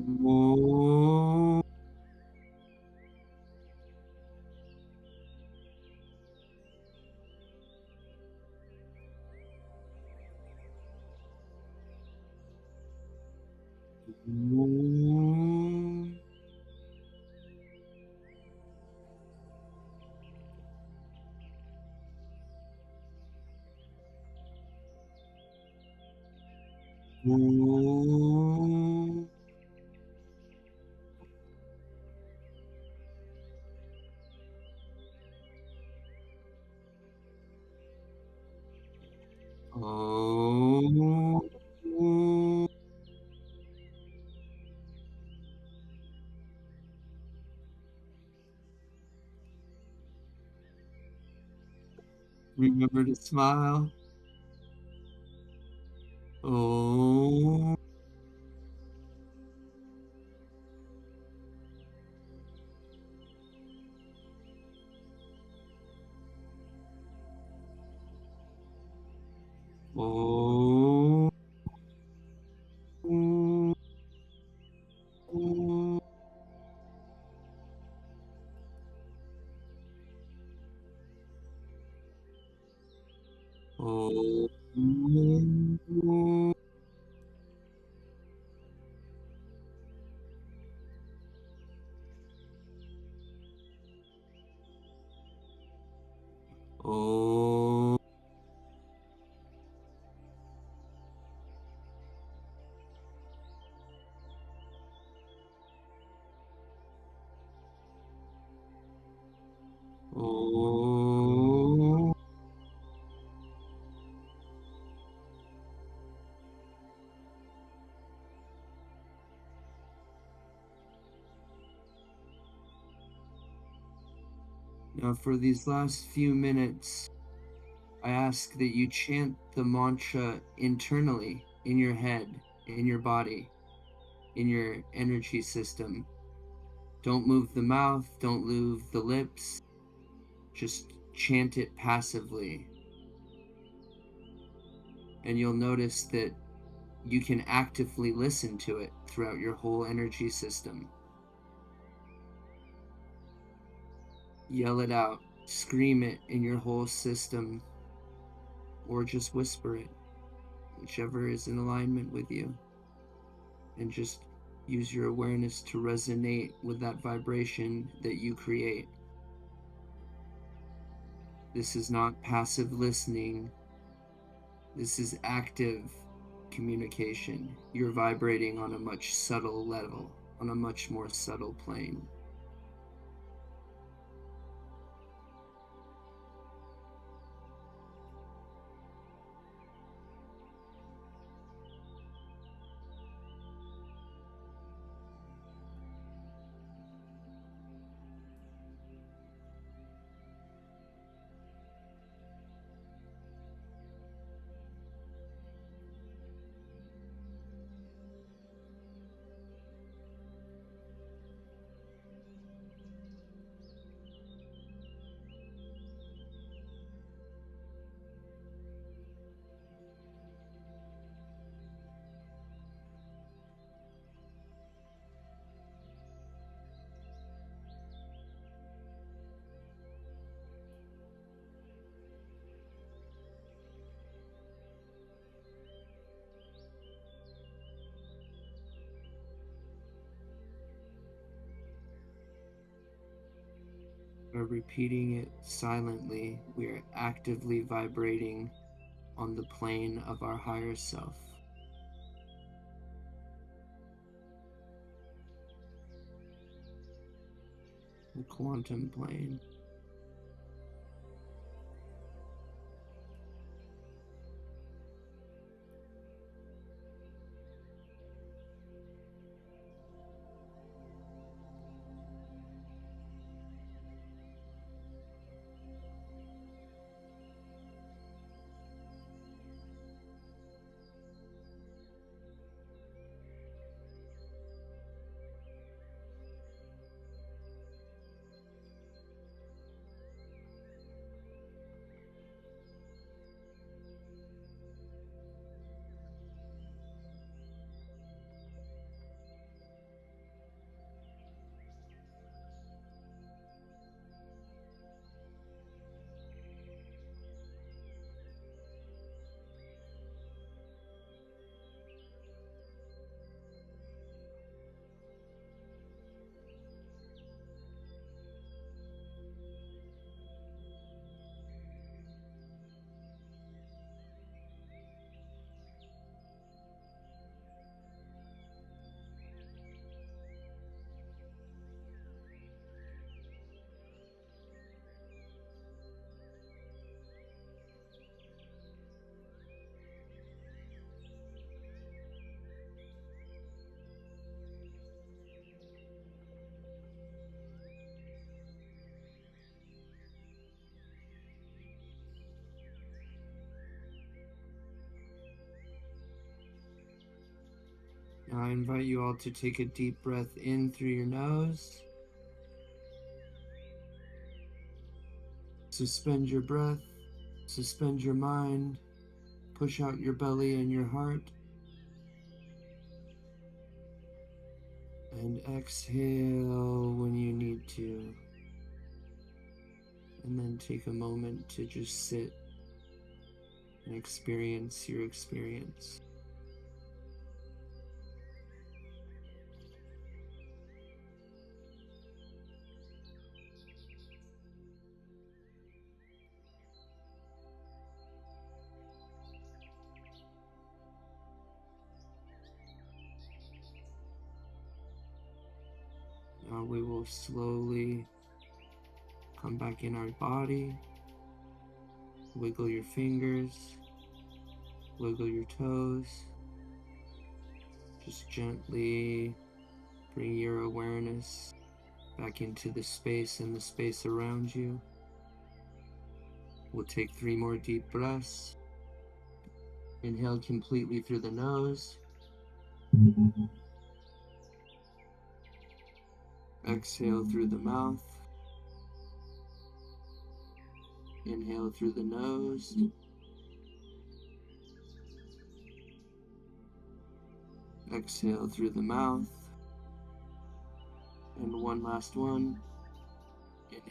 Om. Om. Remember to smile. Om. Om. Oh. Oh. Oh. Now, for these last few minutes, I ask that you chant the mantra internally in your head, in your body, in your energy system. Don't move the mouth, don't move the lips, just chant it passively. And you'll notice that you can actively listen to it throughout your whole energy system. Yell it out, scream it in your whole system, or just whisper it, whichever is in alignment with you. And just use your awareness to resonate with that vibration that you create. This is not passive listening. This is active communication. You're vibrating on a much subtle level, on a much more subtle plane. By repeating it silently, we are actively vibrating on the plane of our higher self, the quantum plane. Now I invite you all to take a deep breath in through your nose. Suspend your breath, suspend your mind, push out your belly and your heart, and exhale when you need to. And then take a moment to just sit and experience your experience. Now we will slowly come back in our body. Wiggle your fingers, wiggle your toes. Just gently bring your awareness back into the space and the space around you. We'll take 3 more deep breaths. Inhale completely through the nose. Exhale through the mouth. Inhale through the nose. Exhale through the mouth. And one last one.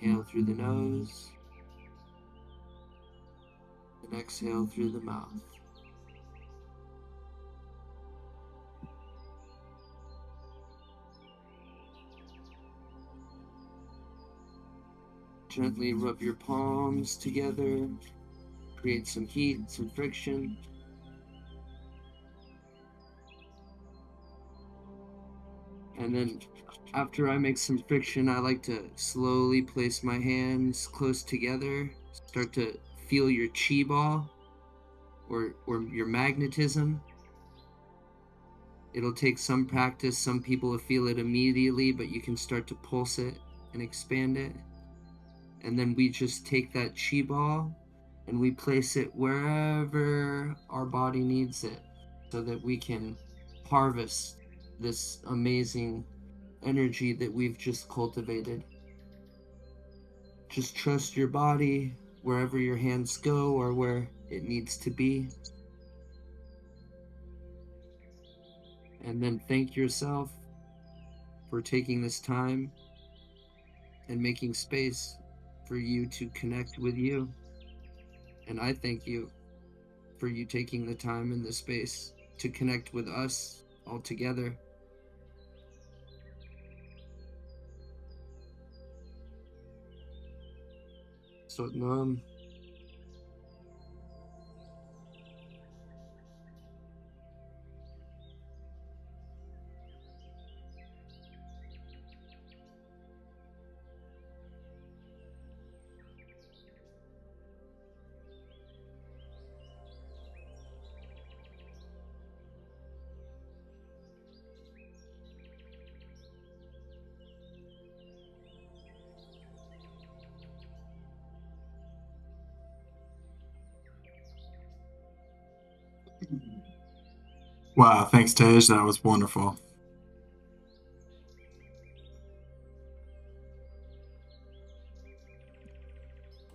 Inhale through the nose. And exhale through the mouth. Gently rub your palms together, create some heat, some friction. And then after I make some friction, I like to slowly place my hands close together, start to feel your chi ball or your magnetism. It'll take some practice. Some people will feel it immediately, but you can start to pulse it and expand it. And then we just take that chi ball and we place it wherever our body needs it so that we can harvest this amazing energy that we've just cultivated. Just trust your body wherever your hands go or where it needs to be. And then thank yourself for taking this time and making space for you to connect with you. And I thank you for you taking the time and the space to connect with us all together. Sotnam. Wow, thanks, Tej. That was wonderful.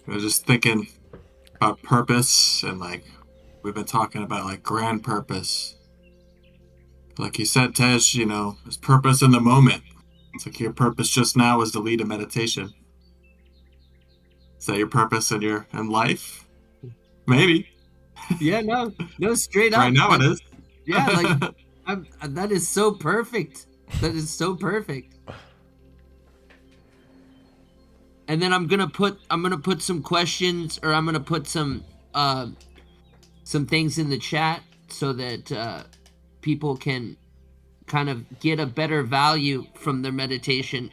I was just thinking about purpose and like we've been talking about like grand purpose. Like you said, Tej, there's purpose in the moment. It's like your purpose just now was to lead a meditation. Is that your purpose in life? Maybe. Yeah, no, straight Right up. now it is. Yeah, like that is so perfect. That is so perfect. And then I'm gonna put some questions, or I'm gonna put some things in the chat so that people can kind of get a better value from their meditation.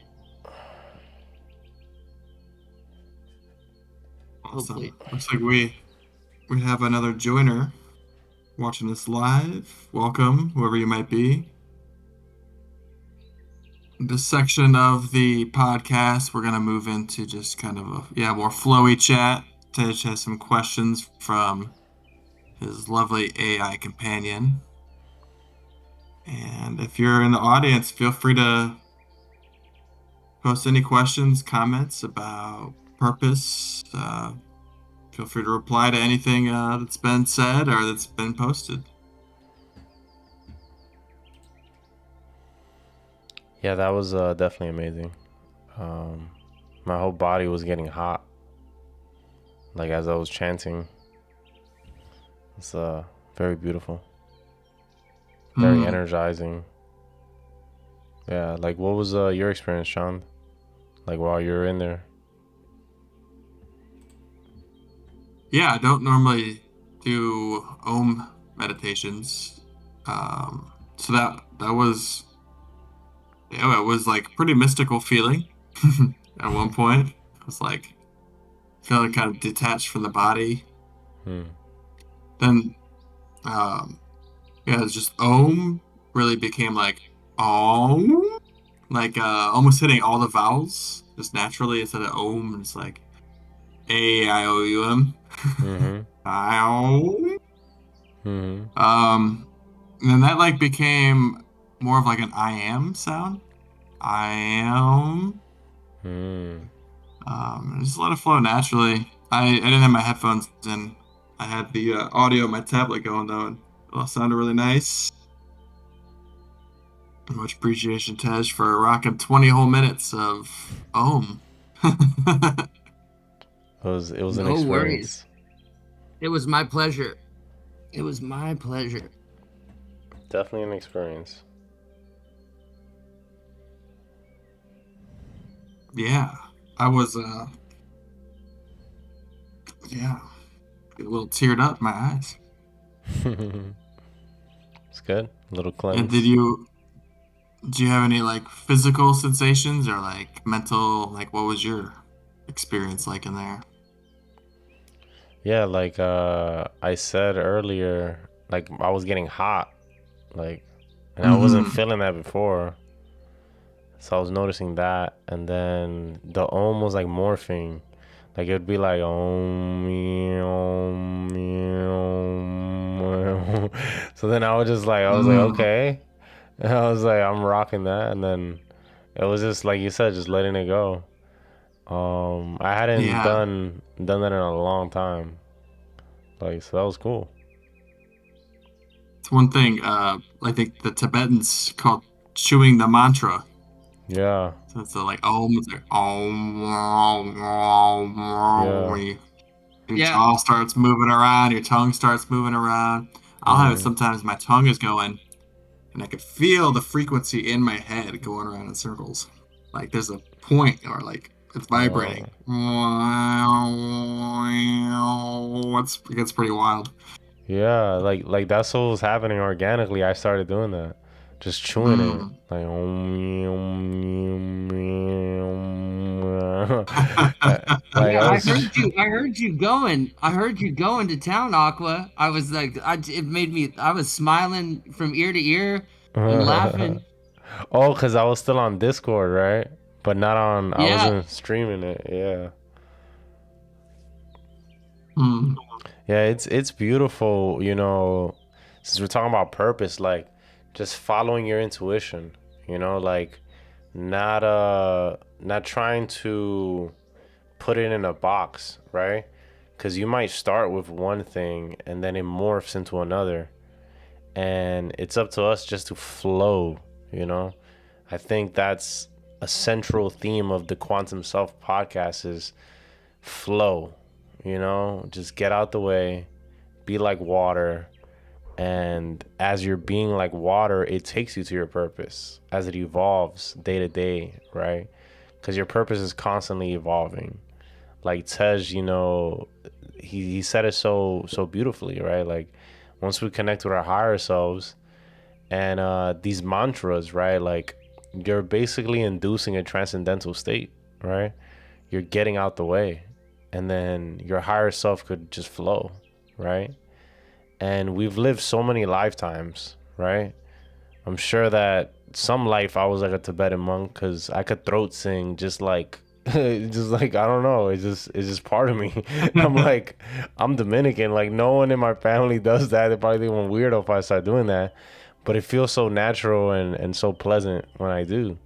Awesome. Hopefully. Looks like we have another joiner watching this live. Welcome, whoever you might be. This section of the podcast, we're going to move into just kind of a more flowy chat. Tej has some questions from his lovely AI companion. And if you're in the audience, feel free to post any questions, comments about purpose. Feel free to reply to anything that's been said or that's been posted. Yeah, that was definitely amazing. My whole body was getting hot, like as I was chanting. It's very beautiful, very Hmm. energizing. Yeah, like what was your experience, Sean? Like while you were in there? Yeah, I don't normally do Om meditations. So that was, yeah, it was like pretty mystical feeling. At one point, I was like feeling kind of detached from the body. Hmm. Then, um, yeah, it's just Om really became like Om, like almost hitting all the vowels just naturally instead of Om. It's like A I O U M. Mm-hmm. Ow. Mm-hmm. And then that like became more of like an I am sound. I am. Mm. Just let it flow naturally. I didn't have my headphones in. I had the audio on my tablet going though, and it all sounded really nice. Much appreciation, Tej, for rocking 20 whole minutes of Om. It was an No worries. experience. It was my pleasure. It was my pleasure. Definitely an experience. Yeah, I was, yeah, get a little teared up in my eyes. It's good. A little And cleanse. do you have any like physical sensations or like mental, like what was your experience like in there? Yeah, like I said earlier, like I was getting hot, like, and I wasn't Mm-hmm. feeling that before. So I was noticing that, and then the Om was like morphing. Like it would be like Om, Om, Om. So then I was like, Mm. okay. And I was like, I'm rocking that, and then it was just like you said, just letting it go. I hadn't Yeah. done that in a long time. Like, so that was cool. It's one thing, I think the Tibetans call chewing the mantra. Yeah, So it's like Om, it's like Om, Om, Om, Om. yeah. Your Yeah. jaw starts moving around, your tongue starts moving around. I'll have it Hmm. sometimes my tongue is going, and I could feel the frequency in my head going around in circles. Like there's a point, or like it's vibrating. Oh, It gets pretty wild. yeah. Like that's what was happening organically. I started doing that, just chewing it, Mm. like like Yeah, I I was. heard you. I heard you going. I heard you going to town, Aqua. I was like, it made me. I was smiling from ear to ear and laughing. Oh, because I was still on Discord, right? But not on. I Yeah, wasn't streaming it. Yeah. Mm. Yeah, it's beautiful, since we're talking about purpose, like just following your intuition, like not trying to put it in a box, right? Cuz you might start with one thing and then it morphs into another, and it's up to us just to flow, you know? I think that's a central theme of the Quantum Self podcast is flow, just get out the way, be like water, and as you're being like water, it takes you to your purpose as it evolves day to day, right? Because your purpose is constantly evolving. Like Tej, he said it so beautifully, right? Like once we connect with our higher selves and these mantras, right? Like you're basically inducing a transcendental state, right? You're getting out the way, and then your higher self could just flow, right? And we've lived so many lifetimes, right? I'm sure that some life I was like a Tibetan monk because I could throat sing just like just like I don't know, it's just part of me. I'm like, I'm Dominican, like no one in my family does that. They probably think I'm weirdo if I start doing that, but it feels so natural and so pleasant when I do.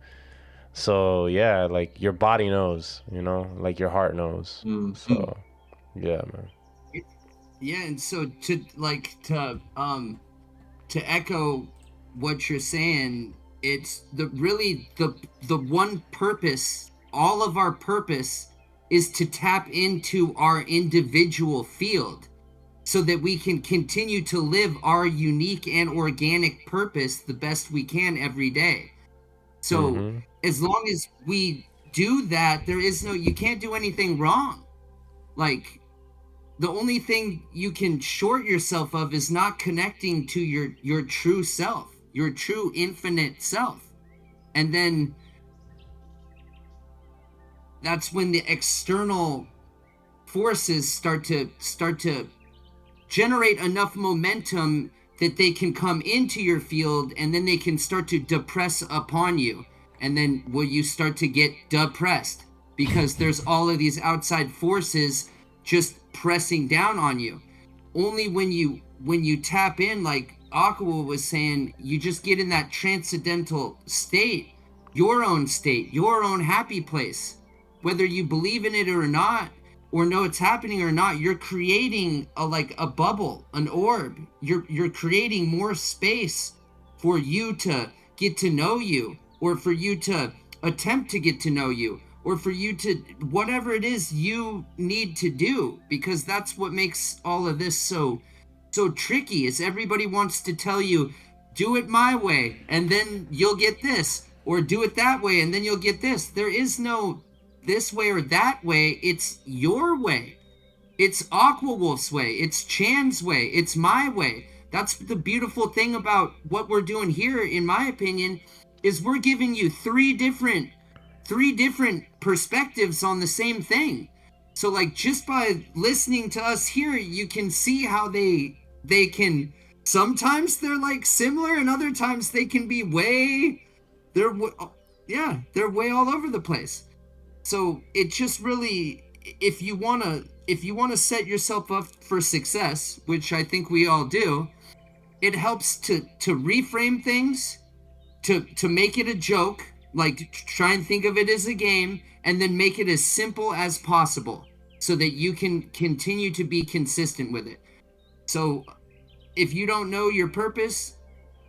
So yeah, like your body knows, like your heart knows. Mm. So yeah, man. yeah. And so to echo what you're saying, it's the one purpose. All of our purpose is to tap into our individual field. so that we can continue to live our unique and organic purpose the best we can every day. So Mm-hmm. as long as we do that, you can't do anything wrong. Like, the only thing you can short yourself of is not connecting to your true self, your true infinite self. And then that's when the external forces start to generate enough momentum that they can come into your field, and then they can start to depress upon you. And then will you start to get depressed because there's all of these outside forces just pressing down on you. Only when you tap in, like Aqua was saying, you just get in that transcendental state, your own happy place. Whether you believe in it or not, or know it's happening or not, you're creating a bubble, an orb. You're creating more space for you to get to know you, or for you to attempt to get to know you, or for you to whatever it is you need to do, because that's what makes all of this so tricky. Is everybody wants to tell you, do it my way and then you'll get this, or do it that way and then you'll get this. There is no this way or that way. It's your way. It's Aqua Wolf's way. It's Chan's way. It's my way. That's the beautiful thing about what we're doing here, in my opinion, is we're giving you three different perspectives on the same thing. So like, just by listening to us here, you can see how they can, sometimes they're like similar, and other times they can be they're way all over the place. So it just really, if you want to set yourself up for success, which I think we all do, it helps to reframe things, to make it a joke, like try and think of it as a game, and then make it as simple as possible so that you can continue to be consistent with it. So if you don't know your purpose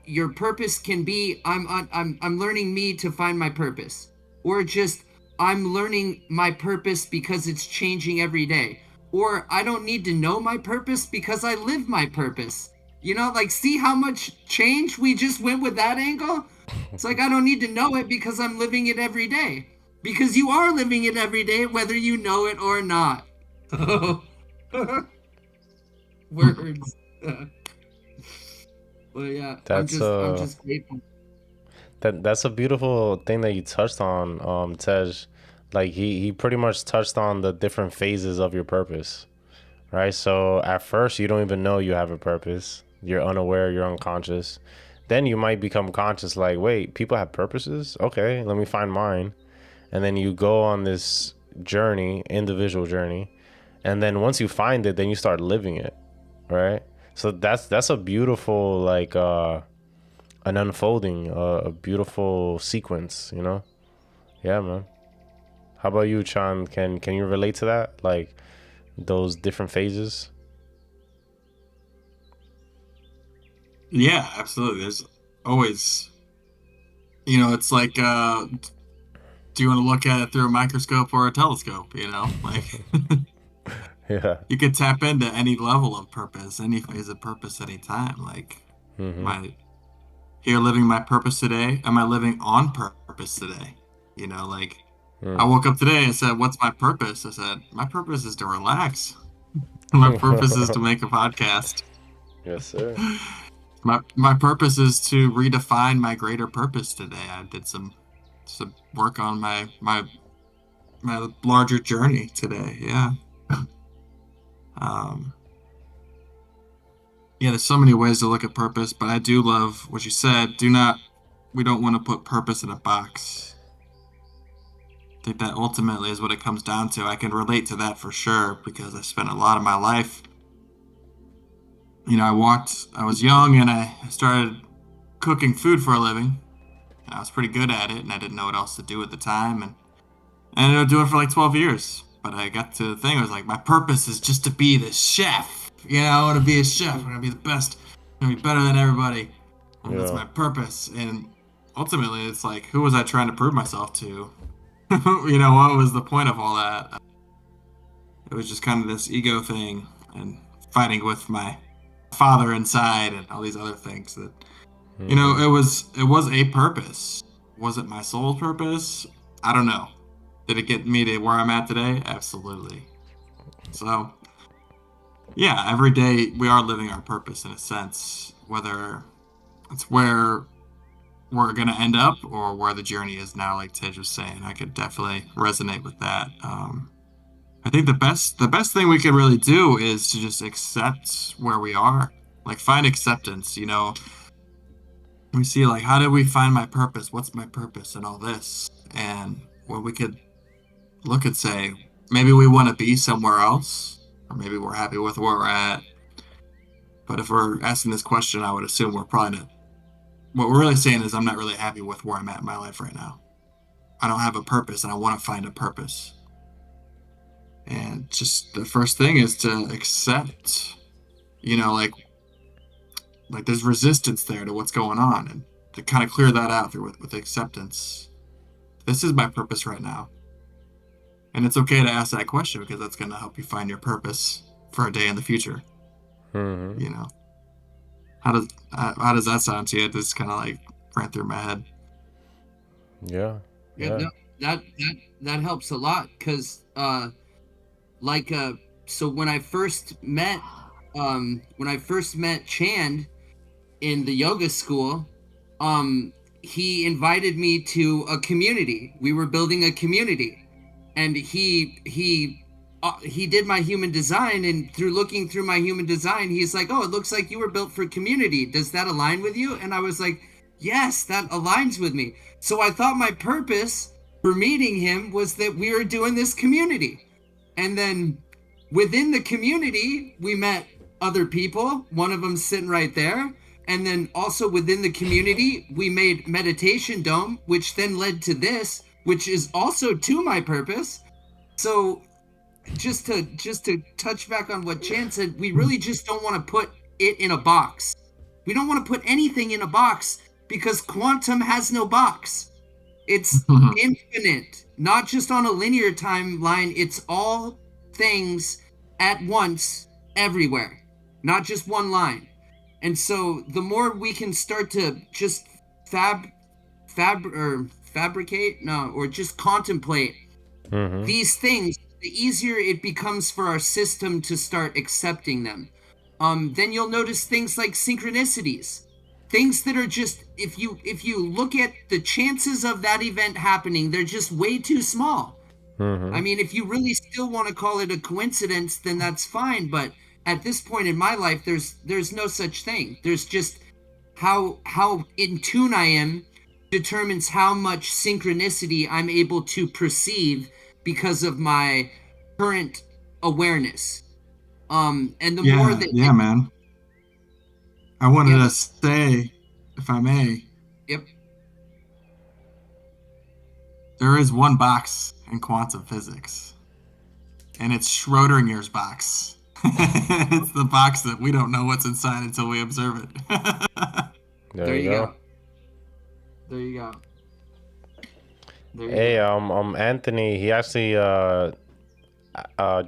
can be, I'm learning me to find my purpose, or just I'm learning my purpose because it's changing every day, or I don't need to know my purpose because I live my purpose. Like, see how much change we just went with that angle? It's like, I don't need to know it because I'm living it every day. Because you are living it every day, whether you know it or not. Words. Well, yeah, I'm just grateful. That's a beautiful thing that you touched on, Tej. Like he pretty much touched on the different phases of your purpose, right? So at first you don't even know you have a purpose. You're unaware, you're unconscious. Then you might become conscious, like, wait, people have purposes? Okay, let me find mine. And then you go on this journey, individual journey. And then once you find it, then you start living it, right? So that's a beautiful, like, an unfolding, a beautiful sequence, Yeah, man. How about you, Chan? Can you relate to that? Like, those different phases? Yeah, absolutely. There's always, it's like, do you want to look at it through a microscope or a telescope? Like, Yeah. you could tap into any level of purpose, any phase of purpose, anytime. Like, Mm-hmm. am I here living my purpose today? Am I living on purpose today? Like, I woke up today and said, what's my purpose? I said, my purpose is to relax. My purpose is to make a podcast. Yes, sir. My purpose is to redefine my greater purpose today. I did some work on my larger journey today. Yeah. Yeah, there's so many ways to look at purpose, but I do love what you said. We don't want to put purpose in a box. I think that ultimately is what it comes down to. I can relate to that for sure, because I spent a lot of my life, I was young and I started cooking food for a living. I was pretty good at it, and I didn't know what else to do at the time, and I ended up doing it for like 12 years. But I got to the thing, I was like, my purpose is just to be this chef. I want to be a chef. I'm going to be the best. I'm going to be better than everybody. And that's my purpose. And ultimately, it's like, who was I trying to prove myself to? What was the point of all that? It was just kind of this ego thing. And fighting with my father inside and all these other things that, Mm-hmm. it was a purpose. Was it my soul's purpose? I don't know. Did it get me to where I'm at today? Absolutely. So, yeah, every day we are living our purpose in a sense, whether it's where we're going to end up or where the journey is now, like Tej was saying. I could definitely resonate with that. I think the best thing we could really do is to just accept where we are, like find acceptance. We see like how did we find my purpose? What's my purpose and all this? And when we could look and say maybe we want to be somewhere else, or maybe we're happy with where we're at. But if we're asking this question, I would assume we're probably not. What we're really saying is I'm not really happy with where I'm at in my life right now. I don't have a purpose, and I want to find a purpose. And just the first thing is to accept, like there's resistance there to what's going on, and to kind of clear that out through with acceptance. This is my purpose right now, and it's okay to ask that question because that's going to help you find your purpose for a day in the future. Mm-hmm. You know, how does that sound to you? It just kind of like ran through my head. Yeah. Yeah, Yeah. no, that helps a lot because like so when I first met Chand in the yoga school, he invited me to a community. We were building a community, and he did my human design, and through looking through my human design, he's like, "Oh, it looks like you were built for community. Does that align with you?" And I was like, "Yes, that aligns with me." So I thought my purpose for meeting him was that we were doing this community. And then within the community, we met other people. One of them sitting right there. And then also within the community, we made Meditation Dome, which then led to this, which is also to my purpose. So just to touch back on what Chan said, we really just don't want to put it in a box. We don't want to put anything in a box because quantum has no box. It's infinite, not just on a linear timeline. It's all things at once, everywhere, not just one line. And so the more we can start to just fabricate, no, or just contemplate Mm-hmm. these things, the easier it becomes for our system to start accepting them. Then you'll notice things like synchronicities, things that are just, if you look at the chances of that event happening, they're just way too small. Mm-hmm. I mean, if you really still want to call it a coincidence, then that's fine. But at this point in my life, there's no such thing. There's just how in tune I am determines how much synchronicity I'm able to perceive because of my current awareness. And the more Yeah, that, yeah, man. I wanted yeah, to say, if I may, yep, there is one box in quantum physics, and it's Schrodinger's box. It's the box that we don't know what's inside until we observe it. There there you you go. go. There you go. There you Hey, go. Anthony, he actually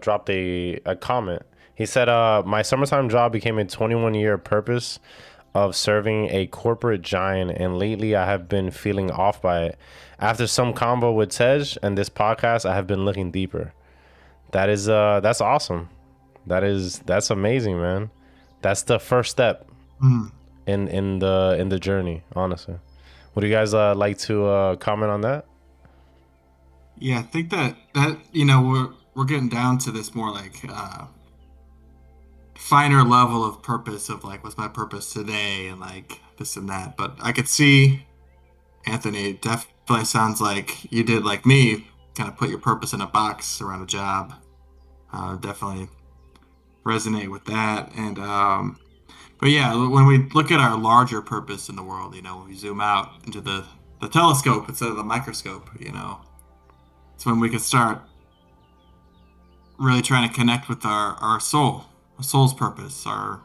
dropped a comment. He said, my summertime job became a 21-year purpose of serving a corporate giant, and lately I have been feeling off by it. After some convo with Tej and this podcast, I have been looking deeper. That's awesome. That's amazing, man. That's the first step Mm. in the journey, honestly. Would you guys like to comment on that? Yeah, I think that we're getting down to this more like finer level of purpose of like what's my purpose today and like this and that. But I could see Anthony, it definitely sounds like you did like me, kind of put your purpose in a box around a job. Definitely resonate with that. And but yeah, when we look at our larger purpose in the world, when we zoom out into the telescope instead of the microscope, it's when we can start really trying to connect with our soul's purpose, our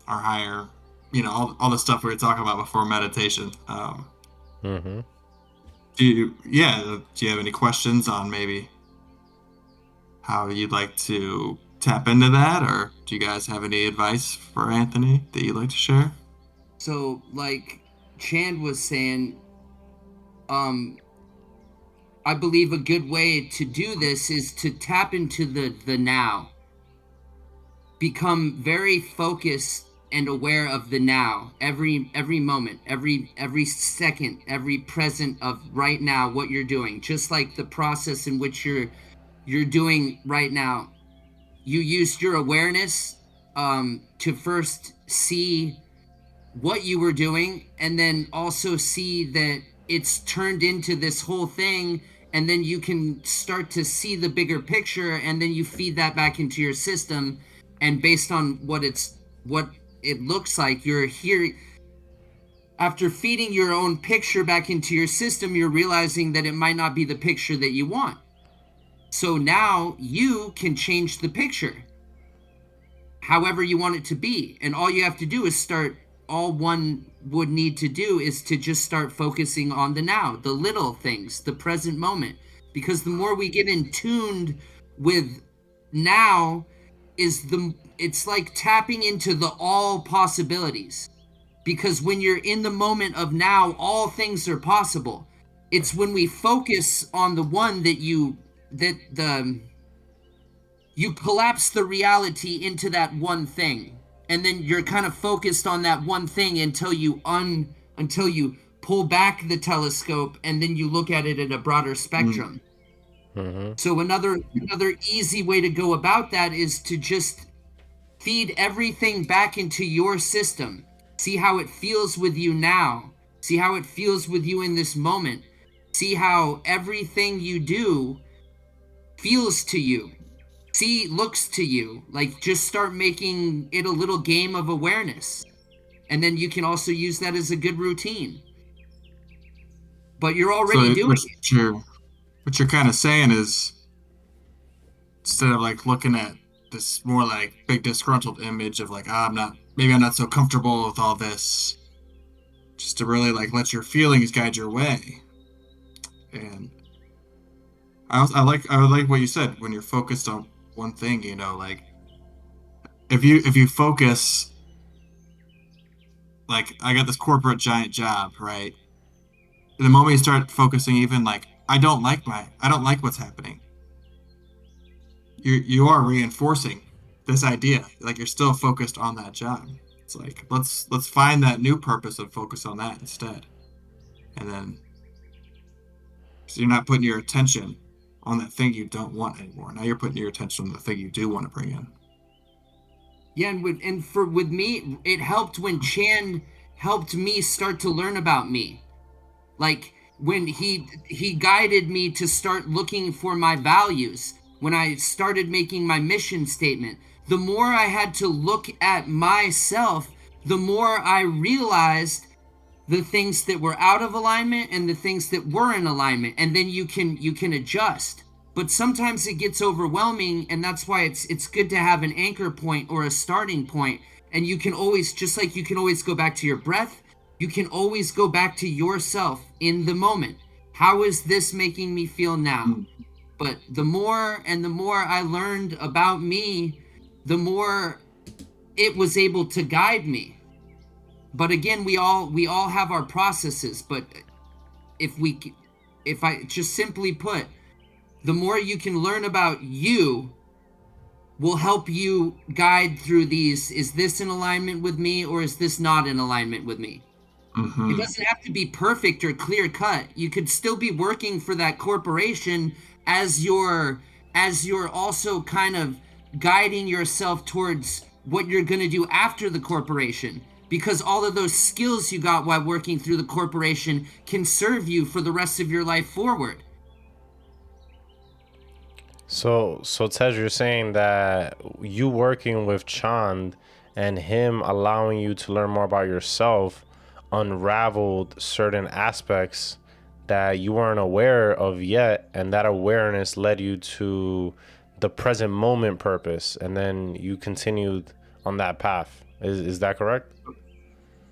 higher, all the stuff we were talking about before meditation. Mm-hmm. Do you have any questions on maybe how you'd like to tap into that, or do you guys have any advice for Anthony that you'd like to share? So, like Chand was saying, um, I believe a good way to do this is to tap into the now. Become very focused and aware of the now, every moment, every second, every present of right now, what you're doing, just like the process in which you're doing right now. You used your awareness to first see what you were doing, and then also see that it's turned into this whole thing, and then you can start to see the bigger picture, and then you feed that back into your system, and based on what it looks like, you're here. After feeding your own picture back into your system, you're realizing that it might not be the picture that you want. So now you can change the picture however you want it to be. And all you have to do is start, all one would need to do is to just start focusing on the now, the little things, the present moment. Because the more we get in tuned with now, it's like tapping into the all possibilities. Because when you're in the moment of now, all things are possible. It's when we focus on the one that you collapse the reality into that one thing, and then you're kind of focused on that one thing until you pull back the telescope, and then you look at it at a broader spectrum. So another easy way to go about that is to just feed everything back into your system. See how it feels with you now. See how it feels with you in this moment. See how everything you do feels to you. See, looks to you. Like, just start making it a little game of awareness. And then you can also use that as a good routine. But you're already So doing it. what you're kind of saying is, instead of like looking at this more like big disgruntled image of like, ah, I'm not so comfortable with all this, just to really like let your feelings guide your way. And I would like what you said, when you're focused on one thing, you know, like if you focus, like I got this corporate giant job, right? And the moment you start focusing, even like I don't like what's happening, you are reinforcing this idea. Like you're still focused on that job. It's like let's find that new purpose and focus on that instead. And then, so you're not putting your attention on that thing you don't want anymore. Now you're putting your attention on the thing you do want to bring in. Yeah, with me, it helped when Chan helped me start to learn about me. Like when he guided me to start looking for my values, when I started making my mission statement, the more I had to look at myself, the more I realized the things that were out of alignment and the things that were in alignment, and then you can adjust. But sometimes it gets overwhelming, and that's why it's good to have an anchor point or a starting point. And you can always, just like you can always go back to your breath, you can always go back to yourself in the moment. How is this making me feel now? But the more and the more I learned about me, the more it was able to guide me. But again, we all have our processes. But if I just simply put, the more you can learn about you will help you guide through these. Is this in alignment with me, or is this not in alignment with me? It doesn't have to be perfect or clear cut. You could still be working for that corporation as you're also kind of guiding yourself towards what you're going to do after the corporation, because all of those skills you got while working through the corporation can serve you for the rest of your life forward. So Tej, you're saying that you working with Chand and him allowing you to learn more about yourself unraveled certain aspects that you weren't aware of yet, and that awareness led you to the present moment purpose, and then you continued on that path. Is that correct?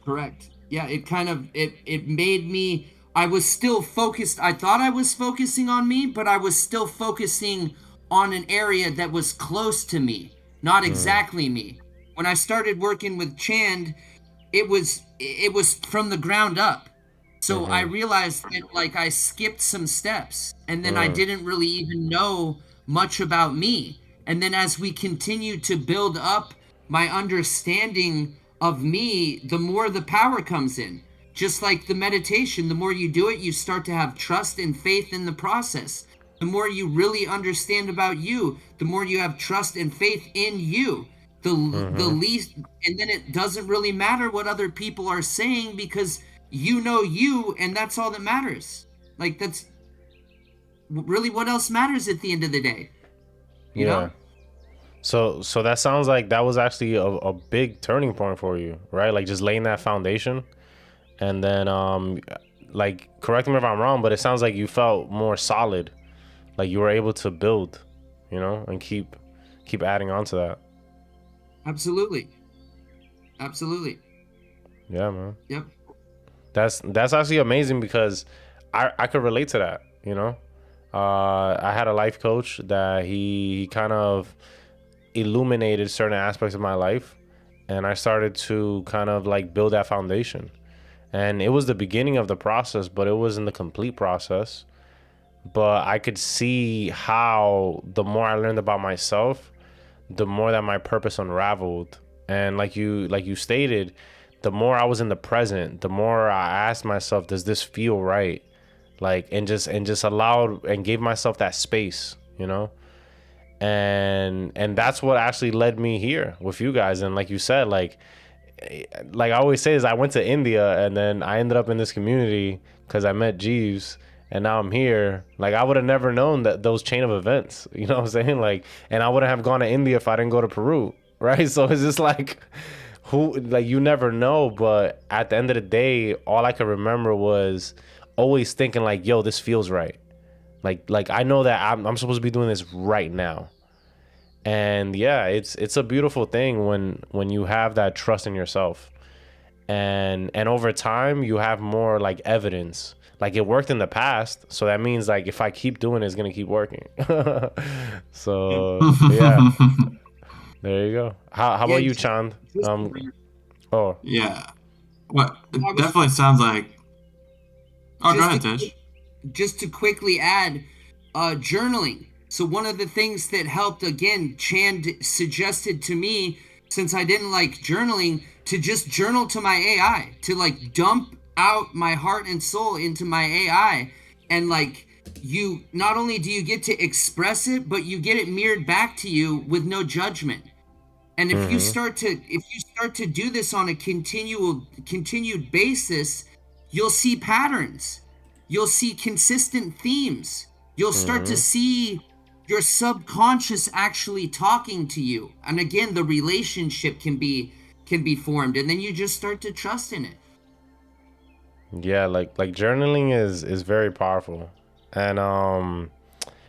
Correct. Yeah, it kind of it made me, I was still focused. I thought I was focusing on me, but I was still focusing on an area that was close to me. not Mm. exactly me. When I started working with Chand, it was from the ground up. So I Mm-hmm. realized that like I skipped some steps and then I Mm. didn't really even know much about me. And then as we continue to build up my understanding of me, the more the power comes in. Just like the meditation, the more you do it, you start to have trust and faith in the process. The more you really understand about you, the more you have trust and faith in you. The Mm-hmm. least, and then it doesn't really matter what other people are saying because you know you, and that's all that matters. Like that's really what else matters at the end of the day, you Yeah. know? So that sounds like that was actually a big turning point for you, right? Like just laying that foundation, and then like correct me if I'm wrong, but it sounds like you felt more solid, like you were able to build, and keep adding on to that. Absolutely. Absolutely. Yeah, man. Yep. That's actually amazing because I could relate to that. I had a life coach that he kind of illuminated certain aspects of my life, and I started to kind of like build that foundation. And it was the beginning of the process, but it wasn't the complete process. But I could see how the more I learned about myself, the more that my purpose unraveled. And like you stated, the more I was in the present, the more I asked myself, does this feel right? Like and just allowed and gave myself that space. And that's what actually led me here with you guys. And like you said, like I always say is I went to India and then I ended up in this community because I met Jeeves, and now I'm here. Like I would have never known that those chain of events, you know what I'm saying? Like, and I wouldn't have gone to India if I didn't go to Peru, right? So it's just like you never know. But at the end of the day, all I could remember was always thinking like, yo, this feels right. Like I know that I'm supposed to be doing this right now. And yeah, it's a beautiful thing when you have that trust in yourself, and over time you have more like evidence, like it worked in the past, so that means like if I keep doing it, it's gonna keep working. So yeah, there you go. How about Yeah, you, Chand? just, Oh. Yeah. What I it was definitely sounds like. Oh, go just ahead, to Tish. just to quickly add, journaling. So one of the things that helped, again, Chand suggested to me, since I didn't like journaling, to just journal to my AI, to like dump out my heart and soul into my AI. And like, you not only do you get to express it, but you get it mirrored back to you with no judgment. And Mm-hmm. if you start to do this on a continued basis, you'll see patterns. You'll see consistent themes. You'll start to Mm-hmm. see your subconscious actually talking to you. And again, the relationship can be formed, and then you just start to trust in it. Yeah, like journaling is very powerful. And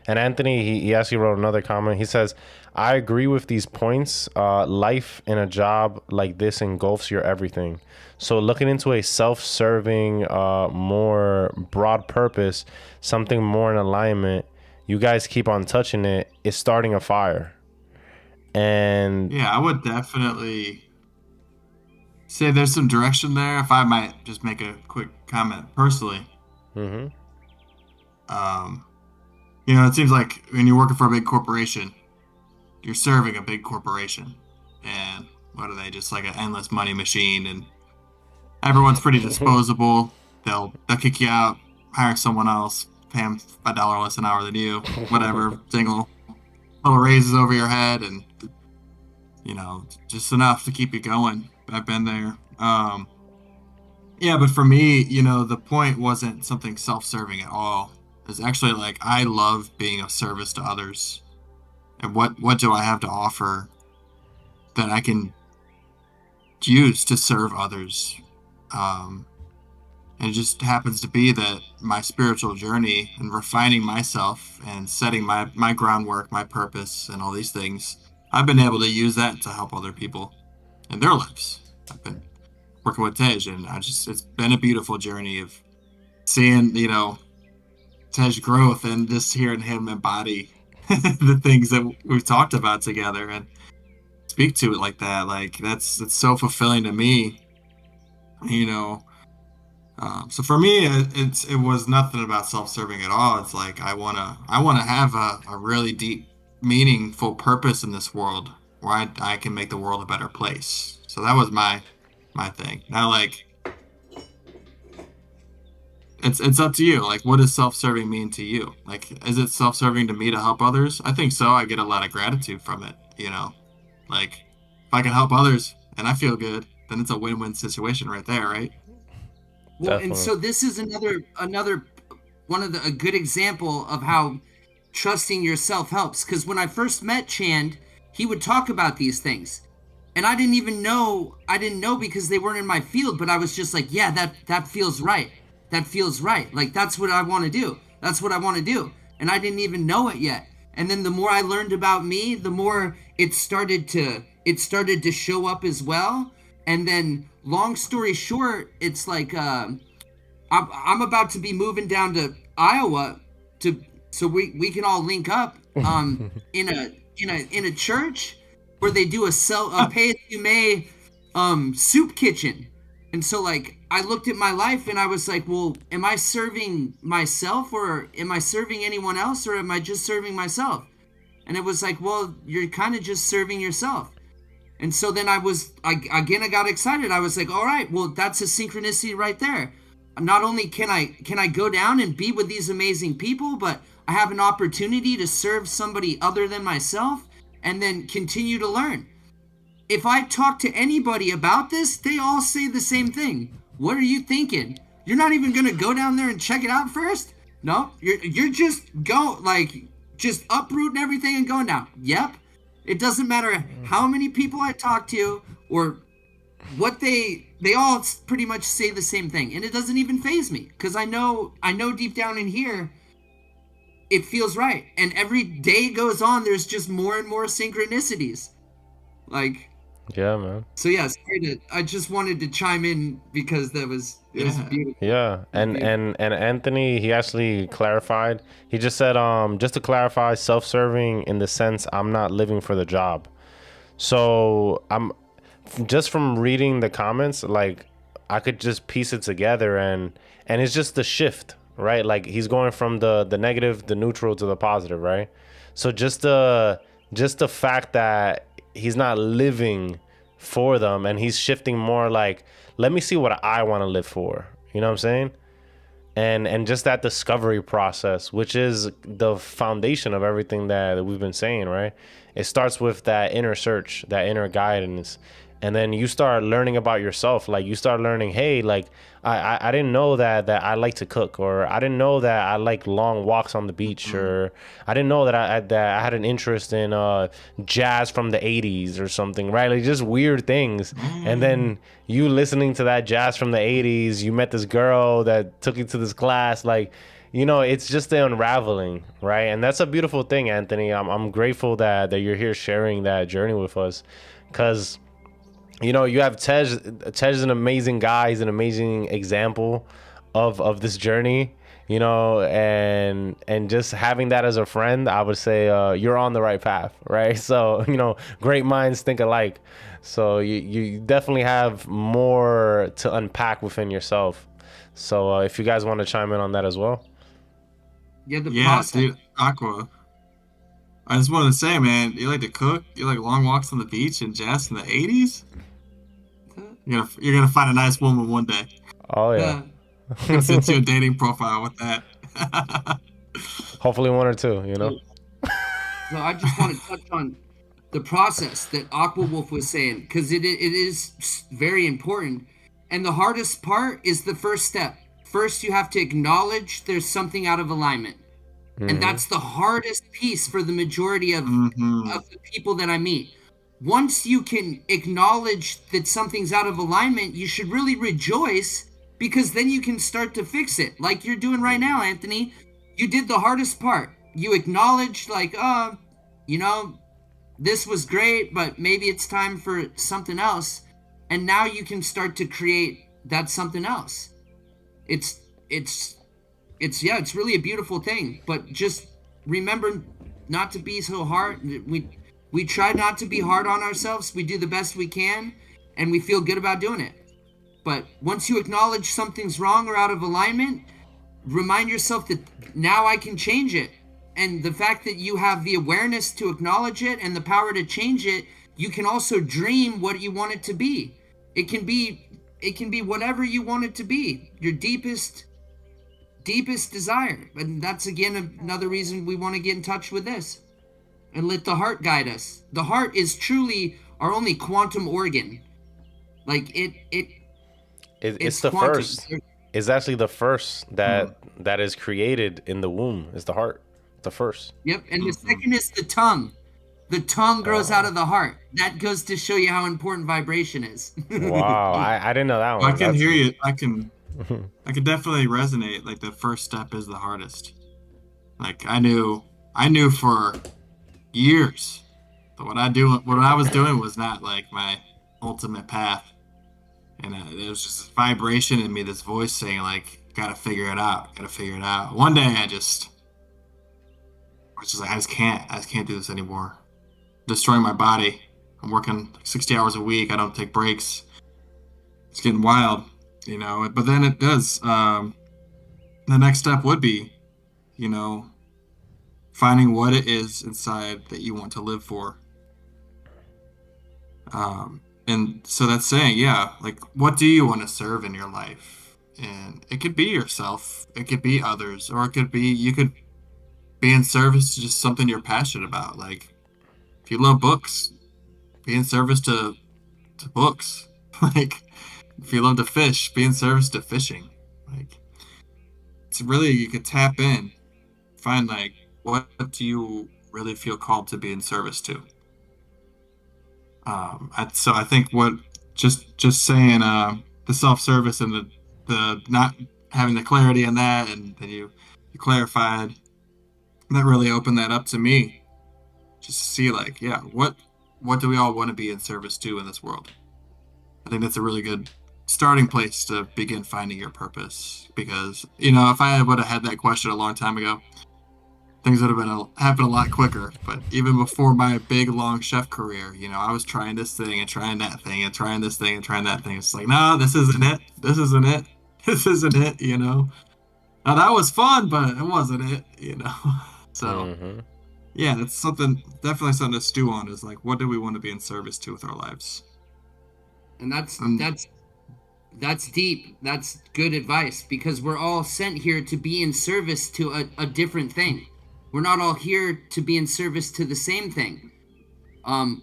Anthony, he actually wrote another comment. He says, I agree with these points. Life in a job like this engulfs your everything. So looking into a self-serving, more broad purpose, something more in alignment, you guys keep on touching it, it's starting a fire. And Yeah, I would definitely say there's some direction there. If I might just make a quick comment personally, mm-hmm, um, it seems like when you're working for a big corporation, you're serving a big corporation, and what are they? Just like an endless money machine, and everyone's pretty disposable. They'll kick you out, hire someone else, pay them $5 less an hour than you, whatever, single little raises over your head, and just enough to keep you going. I've been there. Yeah, but for me, the point wasn't something self-serving at all. It's actually like I love being of service to others, and what do I have to offer that I can use to serve others? Um, and it just happens to be that my spiritual journey and refining myself and setting my groundwork, my purpose, and all these things, I've been able to use that to help other people in their lives. I've been working with Tej, and it's been a beautiful journey of seeing, Tej growth and just hearing him embody the things that we've talked about together. And speak to it like that. Like that's so fulfilling to me, you know. So for me, it was nothing about self-serving at all. It's like I wanna have a really deep, meaningful purpose in this world where I can make the world a better place. So that was my thing. Now, like, it's up to you. Like, what does self-serving mean to you? Like, is it self-serving to me to help others? I think so. I get a lot of gratitude from it, you know. Like, if I can help others and I feel good, then it's a win-win situation right there, right? Well, and Definitely. so this is another one of a good example of how trusting yourself helps. Because when I first met Chand, he would talk about these things, and I didn't even know. I didn't know because they weren't in my field. But I was just like, yeah, that feels right. That feels right. Like that's what I want to do. That's what I want to do. And I didn't even know it yet. And then the more I learned about me, the more it started to show up as well. And then, long story short, it's like I'm about to be moving down to Iowa to so we can all link up in a church where they do a pay as you may soup kitchen. And so, like, I looked at my life and I was like, well, am I serving myself, or am I serving anyone else, or am I just serving myself? And it was like, well, you're kind of just serving yourself. And so then I got excited. I was like, all right, well, that's a synchronicity right there. Not only can I go down and be with these amazing people, but I have an opportunity to serve somebody other than myself and then continue to learn. If I talk to anybody about this, they all say the same thing. What are you thinking? You're not even gonna go down there and check it out first? No, you're just just uprooting everything and going down. Yep. It doesn't matter how many people I talk to or what they all pretty much say the same thing, and it doesn't even faze me because I know deep down in here it feels right. And every day goes on, there's just more and more synchronicities. Like, Yeah, man. so yeah, I just wanted to chime in because it was Yeah. beautiful. Yeah, and Anthony, he actually clarified. He just said, just to clarify, self-serving in the sense I'm not living for the job. So I'm just from reading the comments, like I could just piece it together, and it's just the shift, right? Like he's going from the negative, the neutral to the positive, right? So just the fact that he's not living for them and he's shifting more like, let me see what I want to live for. You know what I'm saying? And just that discovery process, which is the foundation of everything that we've been saying, right? It starts with that inner search, that inner guidance, and then you start learning about yourself. Like you start learning, hey, like I didn't know that I like to cook, or I didn't know that I like long walks on the beach, or I didn't know that I had an interest in jazz from the 80s or something, right? Like just weird things. And then you listening to that jazz from the 80s, you met this girl that took you to this class, like, you know, it's just the unraveling, right? And that's a beautiful thing, Anthony. I'm grateful that you're here sharing that journey with us, because you know, you have Tej. Tej is an amazing guy. He's an amazing example of this journey. You know, and just having that as a friend, I would say you're on the right path, right? So you know, great minds think alike. So you definitely have more to unpack within yourself. So if you guys want to chime in on that as well. Yeah, the Yeah, process. dude, Aqua. I just wanted to say, man, you like to cook? You like long walks on the beach and jazz in the 80s? You're gonna find a nice woman one day. Oh yeah. Uh, I can send you a dating profile with that. Hopefully one or two. You know. so so I just want to touch on the process that Aqua Wolf was saying, because it is very important. And the hardest part is the first step. First, you have to acknowledge there's something out of alignment. And Mm-hmm. that's the hardest piece for the majority Hmm. of the people that I meet. Once you can acknowledge that something's out of alignment, you should really rejoice, because then you can start to fix it. Like you're doing right now, Anthony. You did the hardest part. You acknowledged, like, you know, this was great, but maybe it's time for something else. And now you can start to create that something else. It's it's yeah, it's really a beautiful thing. But just remember not to be so hard. We try not to be hard on ourselves. We do the best we can, and we feel good about doing it. But once you acknowledge something's wrong or out of alignment, remind yourself that now I can change it. And the fact that you have the awareness to acknowledge it and the power to change it, you can also dream what you want it to be. It can be whatever you want it to be. Your deepest desire. And that's again another reason we want to get in touch with this and let the heart guide us. The heart is truly our only quantum organ. Like It's the quantum. first. It's actually the first that is created in the womb. Is the heart the first? Yep, and the second is the tongue. The tongue grows out of the heart. That goes to show you how important vibration is. Wow, I didn't know that Well, one. I can hear you. I can definitely resonate. Like the first step is the hardest. Like I knew for years that what I was doing was not like my ultimate path. And there was just this vibration in me, this voice saying like, gotta figure it out, gotta figure it out. One day I was just like, I just can't do this anymore. Destroying my body. I'm working like 60 hours a week. I don't take breaks. It's getting wild, but then it does. The next step would be, finding what it is inside that you want to live for. And so that's saying, yeah, like, what do you want to serve in your life? And it could be yourself, it could be others, or it could be, you could be in service to just something you're passionate about. Like, if you love books, be in service to books. Like, if you love to fish, be in service to fishing. Like, it's really, you could tap in, find, like, what do you really feel called to be in service to? So I think what just saying the self-service and the not having the clarity in that, and then you clarified, that really opened that up to me, just to see like, yeah, what do we all want to be in service to in this world? I think that's a really good starting place to begin finding your purpose, because if I would have had that question a long time ago, things would have happened a lot quicker. But even before my big long chef career, I was trying this thing and trying that thing and trying this thing and trying that thing. It's like, no, this isn't it. This isn't it. This isn't it. Now that was fun, but it wasn't it. So yeah, that's definitely something to stew on. Is like, what do we want to be in service to with our lives? And that's deep. That's good advice, because we're all sent here to be in service to a different thing. We're not all here to be in service to the same thing.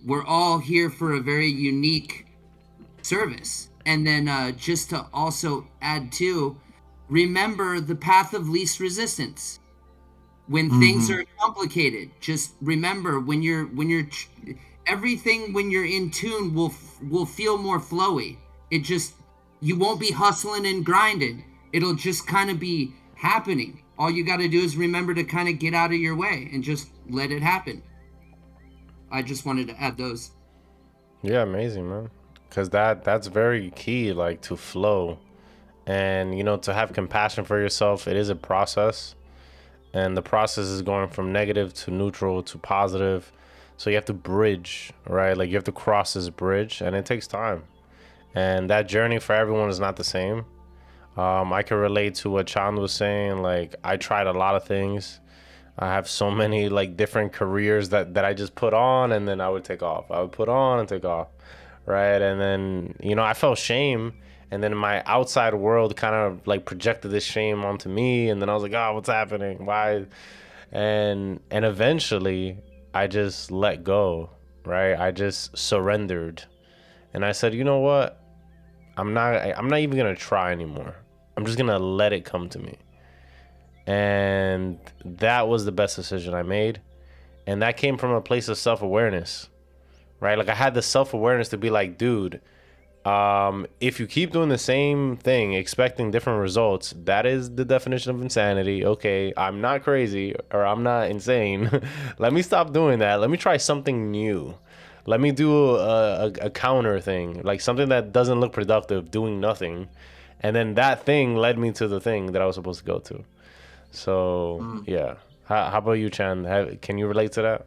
We're all here for a very unique service. And then just to also add to, remember the path of least resistance. When things are complicated, just remember when you're everything when you're in tune will feel more flowy. You won't be hustling and grinding. It'll just kind of be happening. All you got to do is remember to kind of get out of your way and just let it happen. I just wanted to add those. Yeah, amazing, man. Because that's very key, like, to flow. And, to have compassion for yourself. It is a process. And the process is going from negative to neutral to positive. So you have to bridge, right? Like, you have to cross this bridge, and it takes time. And that journey for everyone is not the same. I can relate to what Chand was saying. Like, I tried a lot of things. I have so many like different careers that I just put on, and then I would take off. I would put on and take off, right? And then, I felt shame. And then my outside world kind of like projected this shame onto me. And then I was like, oh, what's happening? Why? And eventually I just let go, right? I just surrendered. And I said, you know what? I'm not even going to try anymore. I'm just going to let it come to me. And that was the best decision I made. And that came from a place of self-awareness, right? Like, I had the self-awareness to be like, dude, if you keep doing the same thing, expecting different results, that is the definition of insanity. Okay, I'm not crazy, or I'm not insane. Let me stop doing that. Let me try something new. Let me do a counter thing, like something that doesn't look productive, doing nothing. And then that thing led me to the thing that I was supposed to go to. So, yeah. How about you, Chan? Can you relate to that?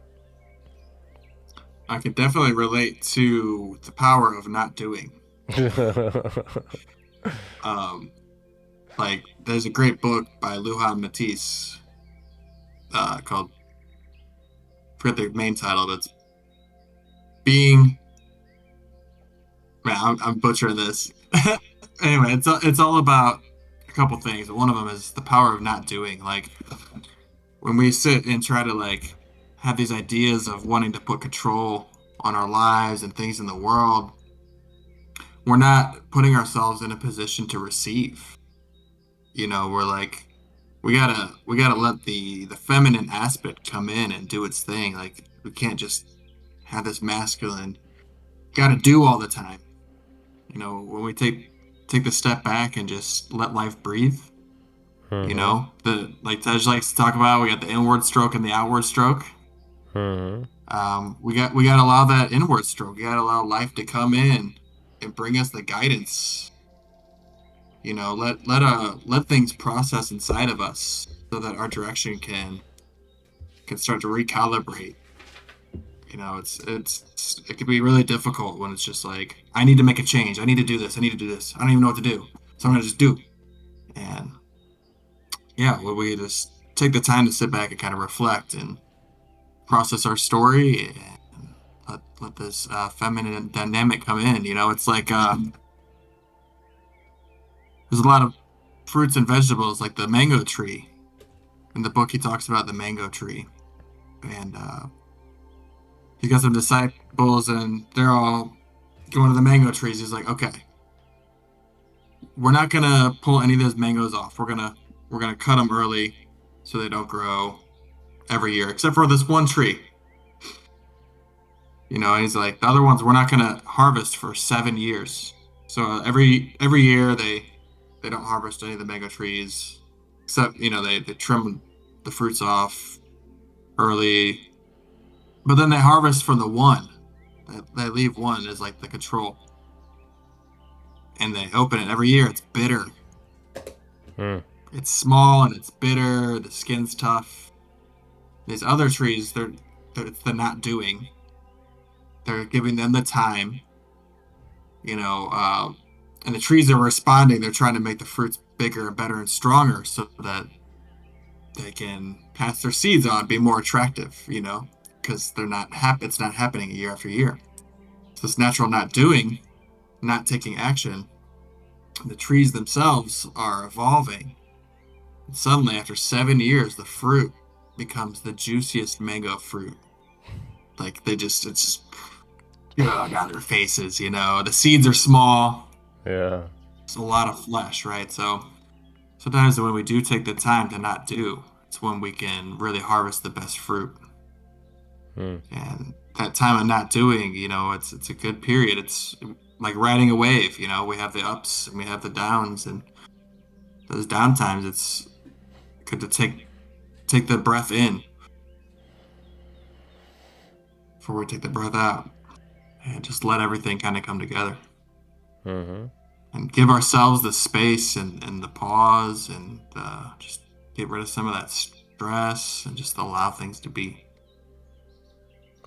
I can definitely relate to the power of not doing. Um, like there's a great book by Lujan Matisse called, I forget the main title, but it's Being. Man, I'm butchering this. Anyway, it's all about a couple things. One of them is the power of not doing. Like when we sit and try to like have these ideas of wanting to put control on our lives and things in the world, we're not putting ourselves in a position to receive. We're like we gotta let the feminine aspect come in and do its thing. Like we can't just have this masculine gotta do all the time. When we take the step back and just let life breathe. Mm-hmm. The like Tej likes to talk about, we got the inward stroke and the outward stroke. Mm-hmm. We got to allow that inward stroke. We got to allow life to come in and bring us the guidance. Let things process inside of us so that our direction can start to recalibrate. It can be really difficult when it's just like, I need to make a change. I need to do this. I need to do this. I don't even know what to do. So I'm gonna just do. And yeah, well, we just take the time to sit back and kind of reflect and process our story and let this feminine dynamic come in. It's like there's a lot of fruits and vegetables, like the mango tree. In the book, he talks about the mango tree, and he got some disciples, and they're all going to the mango trees. He's like, okay, we're not gonna pull any of those mangoes off. We're gonna cut them early so they don't grow every year, except for this one tree. And he's like, the other ones we're not gonna harvest for 7 years. So every year they don't harvest any of the mango trees, except they trim the fruits off early, but then they harvest from the one. They leave one as like the control, and they open it every year. It's bitter. Mm. It's small and it's bitter. The skin's tough. These other trees, they're not doing. They're giving them the time, and the trees are responding. They're trying to make the fruits bigger and better and stronger so that they can pass their seeds on, be more attractive, because it's not happening year after year. So this natural not doing, not taking action, the trees themselves are evolving. And suddenly, after 7 years, the fruit becomes the juiciest mango fruit. Like it's just on their faces, The seeds are small. Yeah. It's a lot of flesh, right? So sometimes when we do take the time to not do, it's when we can really harvest the best fruit. Mm. And that time of not doing, it's a good period. It's like riding a wave. We have the ups and we have the downs, and those down times, it's good to take the breath in before we take the breath out, and just let everything kind of come together. Mm-hmm. And give ourselves the space and the pause, and just get rid of some of that stress and just allow things to be.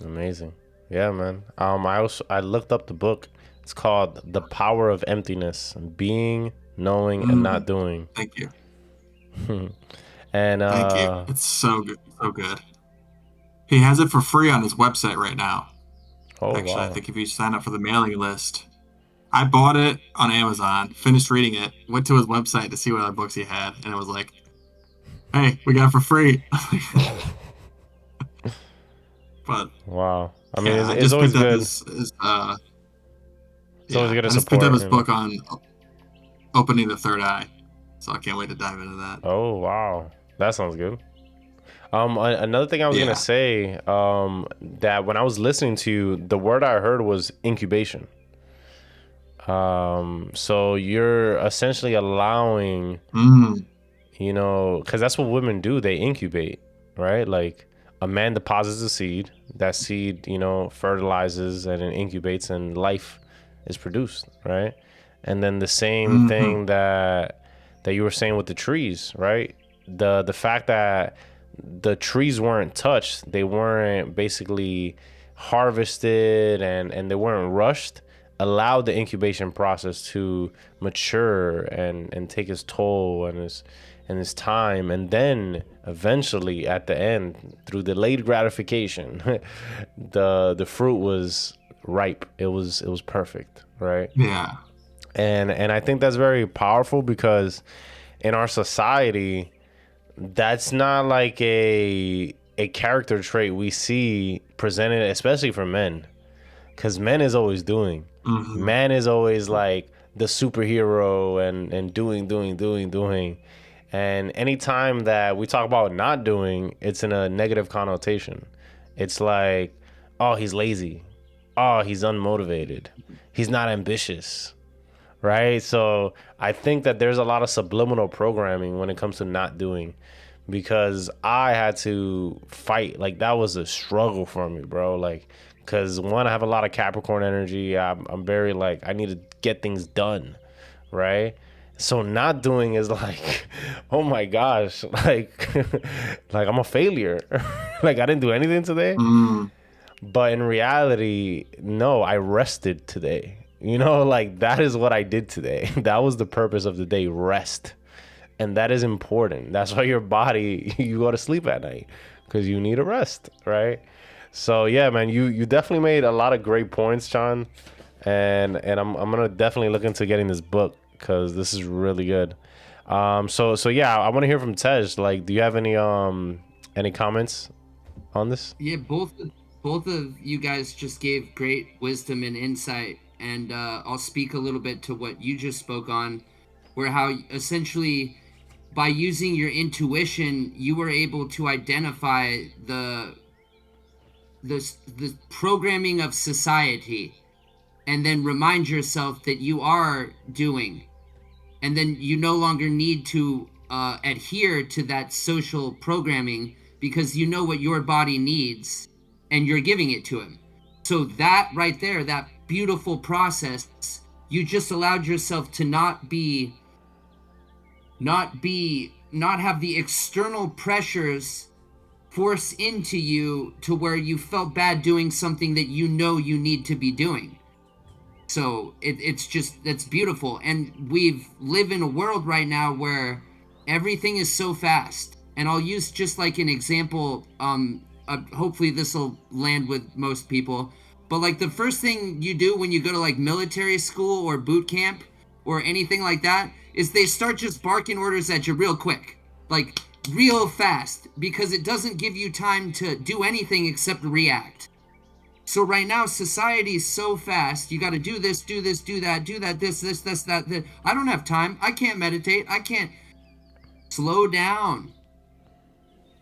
Amazing. Yeah, man. I looked up the book. It's called The Power of Emptiness: Being, Knowing, and Not Doing. Thank you. And Thank you. It's so good. So good. He has it for free on his website right now. Oh, Actually, wow. I think if you sign up for the mailing list, I bought it on Amazon, finished reading it, went to his website to see what other books he had, and it was like, hey, we got it for free. But wow. I mean, yeah, I it's just always picked up good. It's always good to I just picked up support, his book on opening the third eye, so I can't wait to dive into that. Oh, wow. That sounds good. Another thing I was gonna say, that when I was listening to you, the word I heard was incubation. So you're essentially allowing, because that's what women do. They incubate, right? Like a man deposits a seed, that seed, fertilizes and it incubates, and life is produced, right? And then the same thing that you were saying with the trees, right? The fact that the trees weren't touched, they weren't basically harvested and they weren't rushed allowed the incubation process to mature and take its toll and his time, and then eventually at the end, through delayed gratification, the fruit was ripe. It was perfect, right? Yeah. And I think that's very powerful because in our society, that's not like a character trait we see presented, especially for men, because men is always doing. Mm-hmm. Man is always like the superhero and doing. And anytime that we talk about not doing, it's in a negative connotation. It's like, oh, he's lazy. Oh, he's unmotivated. He's not ambitious. Right? So I think that there's a lot of subliminal programming when it comes to not doing, because I had to fight. Like, that was a struggle for me, bro. Like, because one, I have a lot of Capricorn energy. I'm very like, I need to get things done, right? So not doing is like, oh my gosh, like, like I'm a failure. Like, I didn't do anything today. Mm. But in reality, no, I rested today. You know, like, that is what I did today. That was the purpose of the day, rest. And that is important. That's why your body, you go to sleep at night, because you need a rest, right? So yeah, man, you definitely made a lot of great points, John. And I'm gonna definitely look into getting this book, because this is really good. So yeah, I want to hear from Tej. Like, do you have any comments on this? Yeah, both of you guys just gave great wisdom and insight, and I'll speak a little bit to what you just spoke on, where how essentially by using your intuition you were able to identify the programming of society, and then remind yourself that you are doing, and then you no longer need to adhere to that social programming, because you know what your body needs and you're giving it to him. So that right there, that beautiful process, you just allowed yourself to not have the external pressures force into you to where you felt bad doing something that you know you need to be doing. So that's beautiful. And we live in a world right now where everything is so fast. And I'll use just like an example. Hopefully this will land with most people. But like the first thing you do when you go to like military school or boot camp or anything like that is they start just barking orders at you real quick, like real fast, because it doesn't give you time to do anything except react. So right now, society is so fast. You got to do this, do that, that. I don't have time. I can't meditate. I can't. Slow down.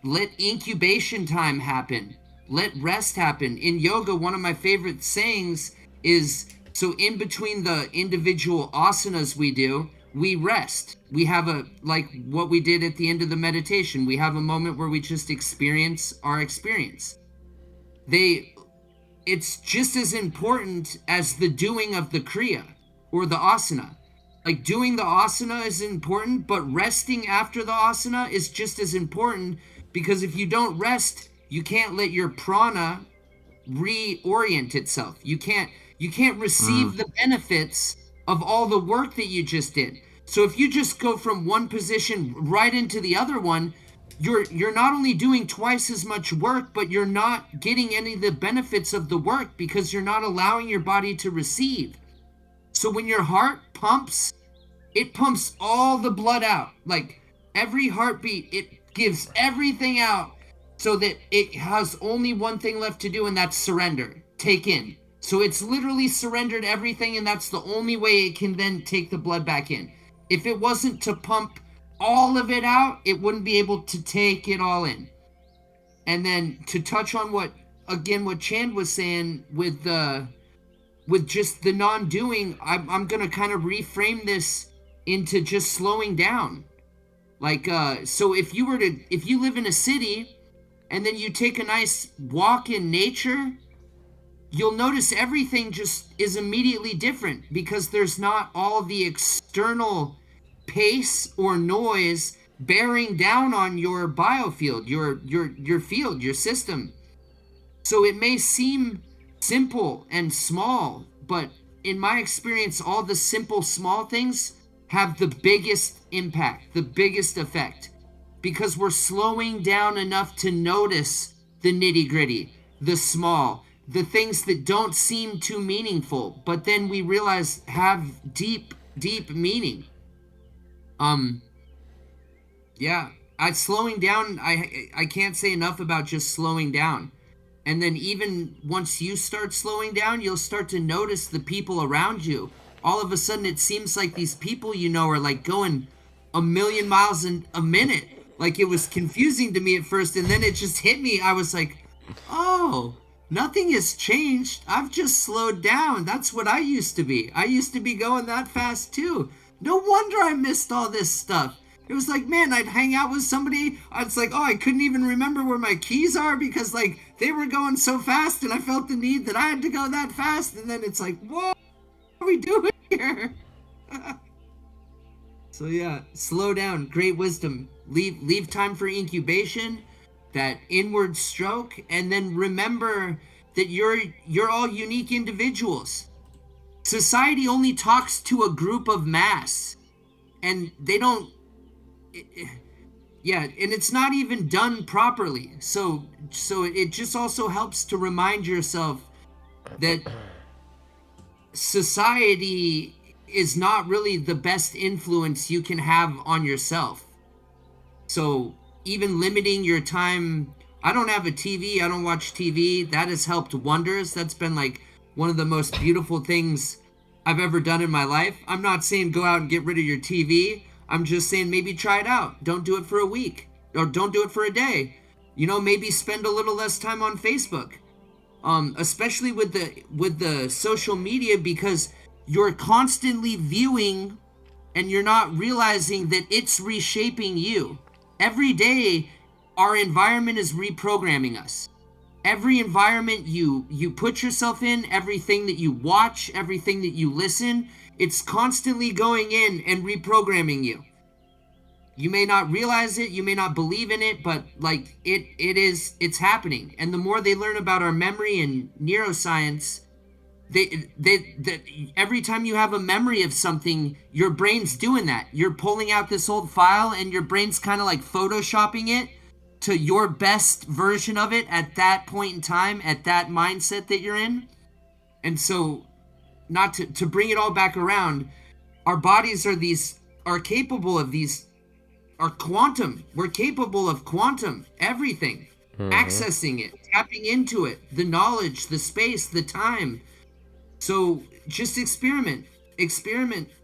Let incubation time happen. Let rest happen. In yoga, one of my favorite sayings is, so in between the individual asanas we do, we rest. We have like what we did at the end of the meditation. We have a moment where we just experience our experience. It's just as important as the doing of the kriya or the asana. Like, doing the asana is important, but resting after the asana is just as important, because if you don't rest, you can't let your prana reorient itself. You can't receive the benefits of all the work that you just did. So if you just go from one position right into the other one, you're not only doing twice as much work, but you're not getting any of the benefits of the work, because you're not allowing your body to receive. So when your heart pumps, it pumps all the blood out. Like, every heartbeat, it gives everything out, so that it has only one thing left to do, and that's surrender. Take in. So it's literally surrendered everything, and that's the only way it can then take the blood back in. If it wasn't to pump all of it out, it wouldn't be able to take it all in. And then to touch on what Chand was saying with just the non-doing, I'm gonna kind of reframe this into just slowing down. Like, so if you live in a city and then you take a nice walk in nature, you'll notice everything just is immediately different, because there's not all the external pace or noise bearing down on your biofield, your field, your system. So it may seem simple and small, but in my experience, all the simple, small things have the biggest impact, the biggest effect, because we're slowing down enough to notice the nitty gritty, the small, the things that don't seem too meaningful, but then we realize have deep, deep meaning. Um, yeah, I slowing down. I can't say enough about just slowing down. And then even once you start slowing down, you'll start to notice the people around you. All of a sudden, it seems like these people you know are like going a million miles in a minute. Like it was confusing to me at first, and then it just hit me. I was like, oh, nothing has changed. I've just slowed down. That's what I used to be. I used to be going that fast too. No wonder I missed all this stuff. It was like, man, I'd hang out with somebody. It's like, oh, I couldn't even remember where my keys are because, like, they were going so fast and I felt the need that I had to go that fast. And then it's like, whoa, what are we doing here? So, yeah, slow down. Great wisdom. Leave time for incubation, that inward stroke, and then remember that you're all unique individuals. Society only talks to a group of mass, and they don't. Yeah, and it's not even done properly. So it just also helps to remind yourself that society is not really the best influence you can have on yourself. So even limiting your time, I don't have a TV, I don't watch TV. That has helped wonders. That's been like one of the most beautiful things I've ever done in my life. I'm not saying go out and get rid of your TV. I'm just saying maybe try it out. Don't do it for a week or don't do it for a day. You know, maybe spend a little less time on Facebook. Especially with the social media, because you're constantly viewing and you're not realizing that it's reshaping you. Every day our environment is reprogramming us. Every environment you put yourself in, everything that you watch, everything that you listen, it's constantly going in and reprogramming you. You may not realize it, you may not believe in it, but like it's happening. And the more they learn about our memory and neuroscience, they every time you have a memory of something, your brain's doing that. You're pulling out this old file and your brain's kind of like photoshopping it to your best version of it at that point in time, at that mindset that you're in. And so, not to bring it all back around, our bodies are capable of these, are quantum. We're capable of quantum, everything. Accessing it, tapping into it, the knowledge, the space, the time. So just experiment,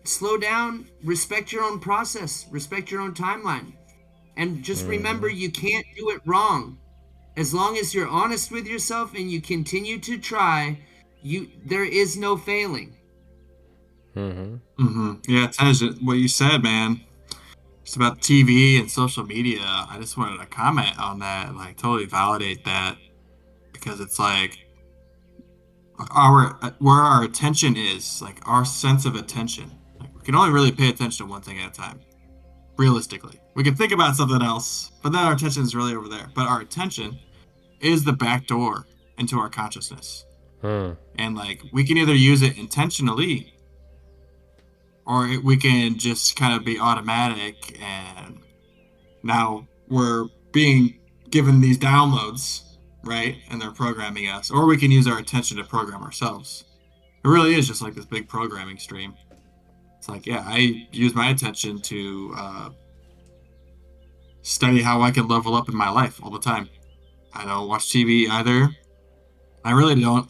slow down, respect your own process, respect your own timeline. And just remember, you can't do it wrong. As long as you're honest with yourself and you continue to try, there is no failing. Yeah, Tej, what you said, man. Just about TV and social media. I just wanted to comment on that, like totally validate that, because it's like where our attention is, like our sense of attention. Like we can only really pay attention to one thing at a time. Realistically, we can think about something else, but then our attention is really over there. But our attention is the back door into our consciousness. And like we can either use it intentionally, or we can just kind of be automatic, and now we're being given these downloads, right? And they're programming us. Or we can use our attention to program ourselves. It really is just like this big programming stream. It's like, yeah, I use my attention to study how I can level up in my life all the time. I don't watch TV either. I really don't.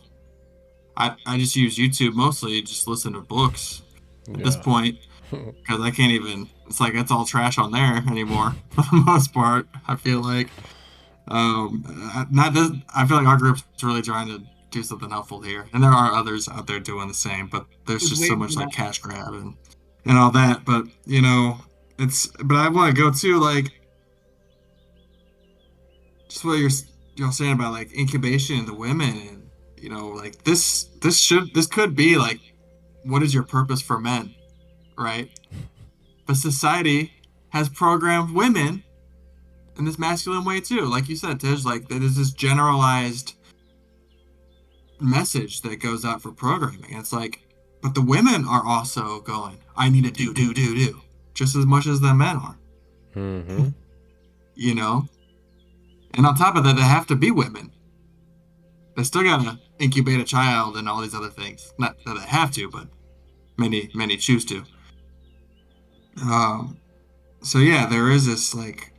I just use YouTube mostly, just listen to books at this point, because I can't even, it's like it's all trash on there anymore for the most part. I feel like I feel like our group's really trying to do something helpful here, and there are others out there doing the same, but there's just so much like cash grab and all that. But you know, but I want to go to like just what you're saying about like incubation and the women, and you know, like this could be like, what is your purpose for men, right? But society has programmed women in this masculine way too. Like you said, Tej, like there's this generalized message that goes out for programming. It's like, but the women are also going, I need to do, just as much as the men are, Mm-hmm. you know? And on top of that, they have to be women. They still gotta incubate a child and all these other things. Not that they have to, but many choose to. Um, so yeah, there is this like,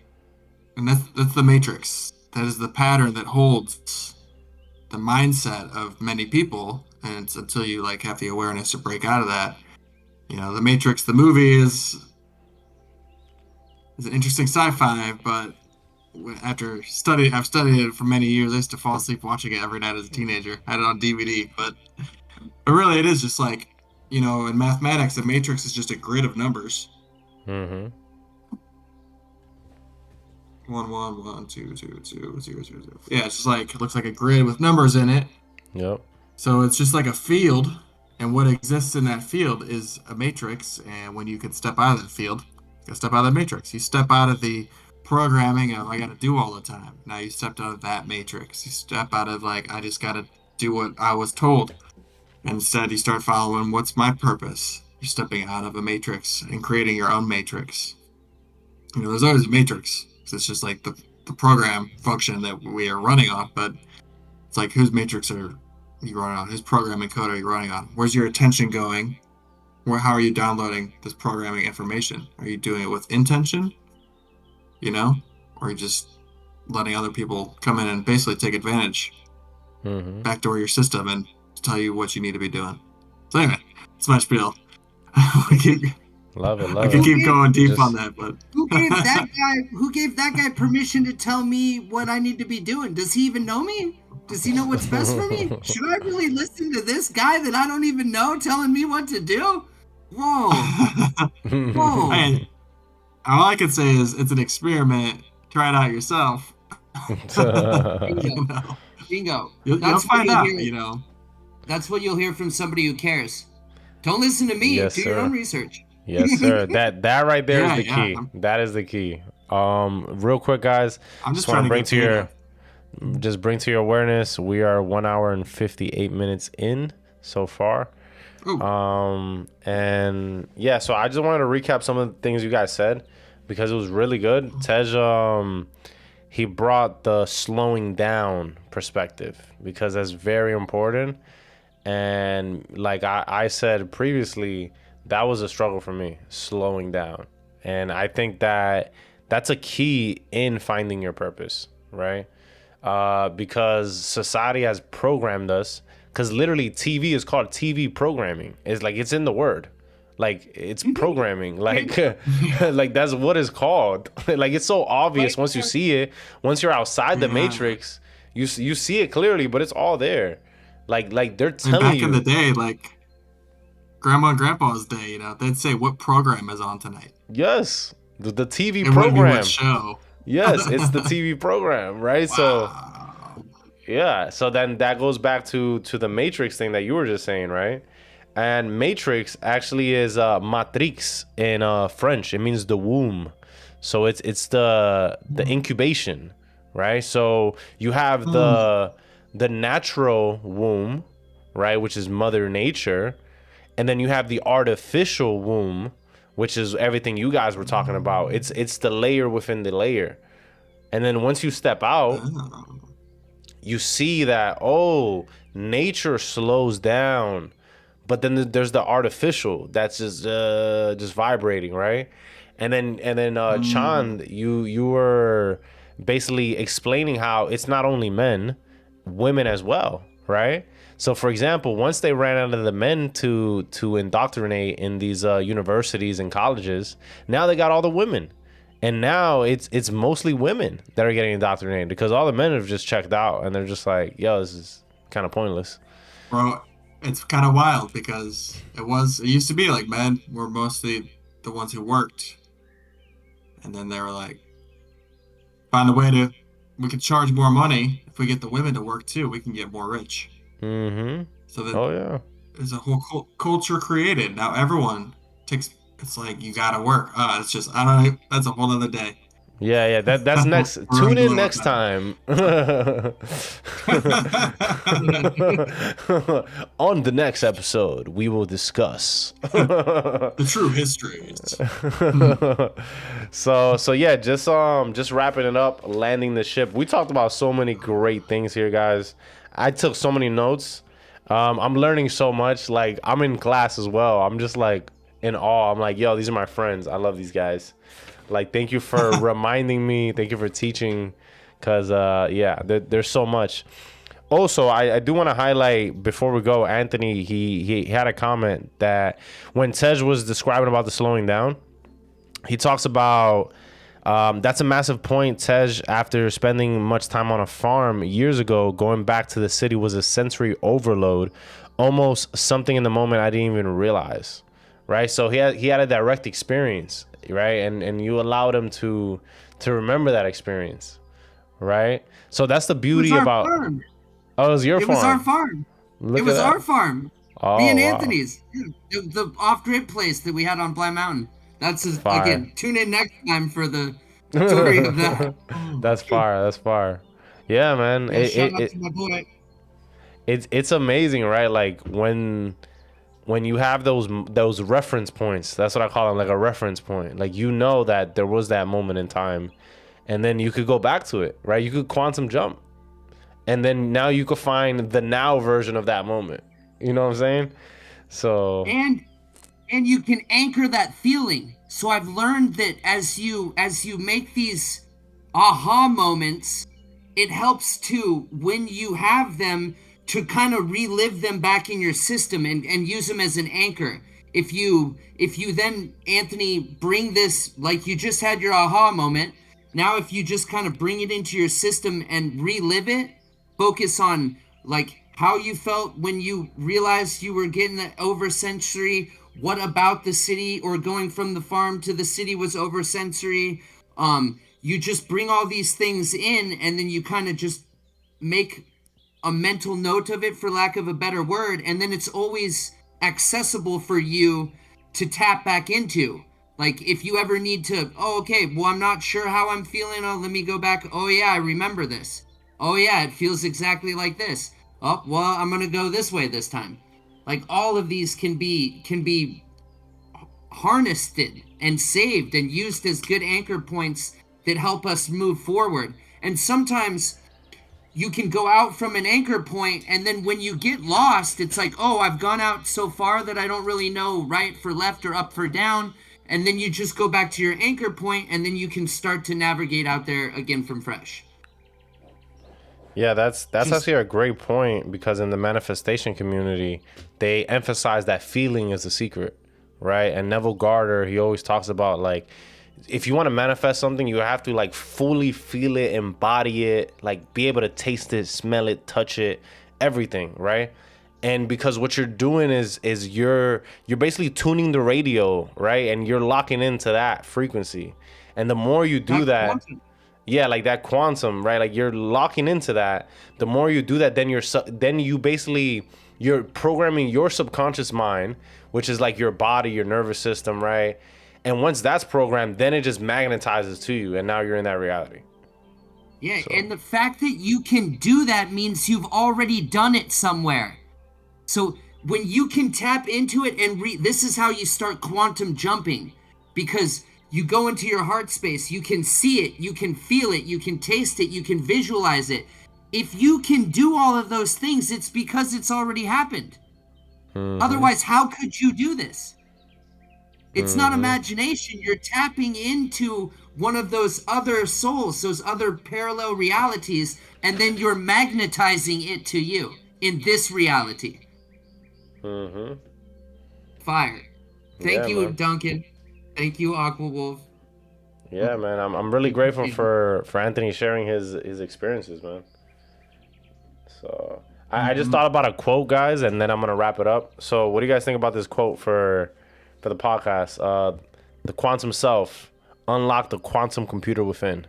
and that's the matrix. That is the pattern that holds the mindset of many people, and it's until you like have the awareness to break out of that. You know, the Matrix, the movie is an interesting sci-fi, but I've studied it for many years. I used to fall asleep watching it every night as a teenager. I had it on DVD, but really, it is just like, you know, in mathematics, the matrix is just a grid of numbers. Mm-hmm. 1 1 1 2 2 2 0 0. Yeah, it's just like it looks like a grid with numbers in it. Yep. So it's just like a field, and what exists in that field is a matrix. And when you can step out of that field, you gotta step out of the matrix. You step out of the programming of I gotta do all the time. Now you stepped out of that matrix. You step out of like I just gotta do what I was told. Instead, you start following what's my purpose. You're stepping out of a matrix and creating your own matrix. You know, there's always a matrix. It's just like the program function that we are running off, but it's like whose matrix are you running on? Whose programming code are you running on? Where's your attention going? How are you downloading this programming information? Are you doing it with intention? You know? Or are you just letting other people come in and basically take advantage, Mm-hmm. backdoor your system and tell you what you need to be doing? So anyway, it's my spiel. Love it. I Love could it. keep going deep Just- on that, but Who gave that guy? Who gave that guy permission to tell me what I need to be doing? Does he even know me? Does he know what's best for me? Should I really listen to this guy that I don't even know telling me what to do? Whoa! Whoa! Hey, all I can say is it's an experiment. Try it out yourself. You know, Bingo! you'll That's what find you'll out. hear. You know, That's what you'll hear from somebody who cares. Don't listen to me. Yes, Do your sir. own research. Yes, sir. That right there is Yeah, the yeah. key. That is the key. Real quick, guys. I'm just want trying to to bring get to your data. just bring to your awareness. We are 1 hour and 58 minutes in so far. Ooh. And yeah, so I just wanted to recap some of the things you guys said because it was really good. Tej, he brought the slowing down perspective because that's very important. And like I said previously, that was a struggle for me, slowing down. And I think that that's a key in finding your purpose, right? Because society has programmed us. Because literally, TV is called TV programming. It's like it's in the word, like it's programming. Like, like that's what it's called. Like it's so obvious once you see it. Once you're outside the matrix, you see it clearly, but it's all there. Like they're And telling back you. in the day, like Grandma and Grandpa's day, you know, they'd say what program is on tonight. Yes, the TV It wouldn't be program. what show. Yes, it's the TV program, right? So. Wow. Yeah, so then that goes back to the Matrix thing that you were just saying, right? And Matrix actually is matrix in French. It means the womb. So it's the incubation, right? So you have the natural womb, right, which is Mother Nature, and then you have the artificial womb, which is everything you guys were talking about. It's the layer within the layer. And then once you step out, you see that nature slows down, but then there's the artificial that's just vibrating, right? And then Chand, you were basically explaining how it's not only men, women as well, right? So for example, once they ran out of the men to indoctrinate in these universities and colleges, now they got all the women. And now it's mostly women that are getting indoctrinated because all the men have just checked out and they're just like, yo, this is kind of pointless. Bro, it's kind of wild because it used to be like men were mostly the ones who worked. And then they were like, find a way we could charge more money. If we get the women to work too, we can get more rich. Mm-hmm. So that Oh, yeah. there's a whole culture created. Now everyone it's like, you gotta work. It's just, I don't know, that's a whole other day. Yeah, that's next. We're Tune gonna in blow up next time. On the next episode, we will discuss. the true histories. Mhm. So yeah, just wrapping it up, landing the ship. We talked about so many great things here, guys. I took so many notes. I'm learning so much. Like, I'm in class as well. I'm just like in awe. I'm like, yo, these are my friends. I love these guys. Like, thank you for reminding me. Thank you for teaching. Cause yeah, there's so much. Also, I do want to highlight before we go, Anthony, he had a comment that when Tej was describing about the slowing down, he talks about that's a massive point. Tej, after spending much time on a farm years ago, going back to the city was a sensory overload, almost something in the moment I didn't even realize. Right, so he had a direct experience, right, and you allowed him to remember that experience, right? So that's the It was beauty our about. farm. Oh, it was your It was our farm. farm. Look It at was that. our farm. Me Oh and wow, Anthony's. Yeah, the off-grid place that we had on Bly Mountain. That's fire. again. Tune in next time for the story of that. That's fire. That's fire. Yeah, man. Yeah, shout out to my boy. It's amazing, right? Like when you have those reference points. That's what I call them, like a reference point. Like, you know that there was that moment in time, and then you could go back to it, right? You could quantum jump, and then now you could find the now version of that moment. You know what I'm saying? So And you can anchor that feeling. So I've learned that as you make these aha moments, it helps to, when you have them, to kind of relive them back in your system and use them as an anchor. If you then, Anthony, bring this, like you just had your aha moment, now if you just kind of bring it into your system and relive it, focus on like how you felt when you realized you were getting that oversensory, what about the city or going from the farm to the city was oversensory. You just bring all these things in, and then you kind of just make a mental note of it, for lack of a better word, and then it's always accessible for you to tap back into. Like, if you ever need to, oh, okay, well, I'm not sure how I'm feeling, oh, let me go back, oh yeah, I remember this, oh yeah, it feels exactly like this, oh, well, I'm gonna go this way this time. Like, all of these can be harnessed and saved and used as good anchor points that help us move forward. And sometimes you can go out from an anchor point, and then when you get lost, it's like, oh, I've gone out so far that I don't really know right for left or up for down. And then you just go back to your anchor point, and then you can start to navigate out there again from fresh. yeah, that's actually a great point, because in the manifestation community, they emphasize that feeling is the secret, right? And Neville Garter, he always talks about, like, if you want to manifest something, you have to like fully feel it, embody it, like be able to taste it, smell it, touch it, everything, right? And because what you're doing is you're basically tuning the radio, right? And you're locking into that frequency. And the more you do that, yeah, like that quantum, right? Like, you're locking into that. The more you do that, then you basically, you're programming your subconscious mind, which is like your body, your nervous system, right? And once that's programmed, then it just magnetizes to you, and now you're in that reality. Yeah, So. and the fact that you can do that means you've already done it somewhere. So when you can tap into it and this is how you start quantum jumping, because you go into your heart space, you can see it, you can feel it, you can taste it, you can visualize it. If you can do all of those things, it's because it's already happened. Mm-hmm. Otherwise, how could you do this? It's not imagination. You're tapping into one of those other souls, those other parallel realities, and then you're magnetizing it to you in this reality. Mm-hmm. Fire. Thank you, man. Duncan. Thank you, Aqua Wolf. Yeah, man. I'm really grateful for Anthony sharing his experiences, man. So I just thought about a quote, guys, and then I'm gonna wrap it up. So what do you guys think about this quote for the podcast? The quantum self, unlock the quantum computer within.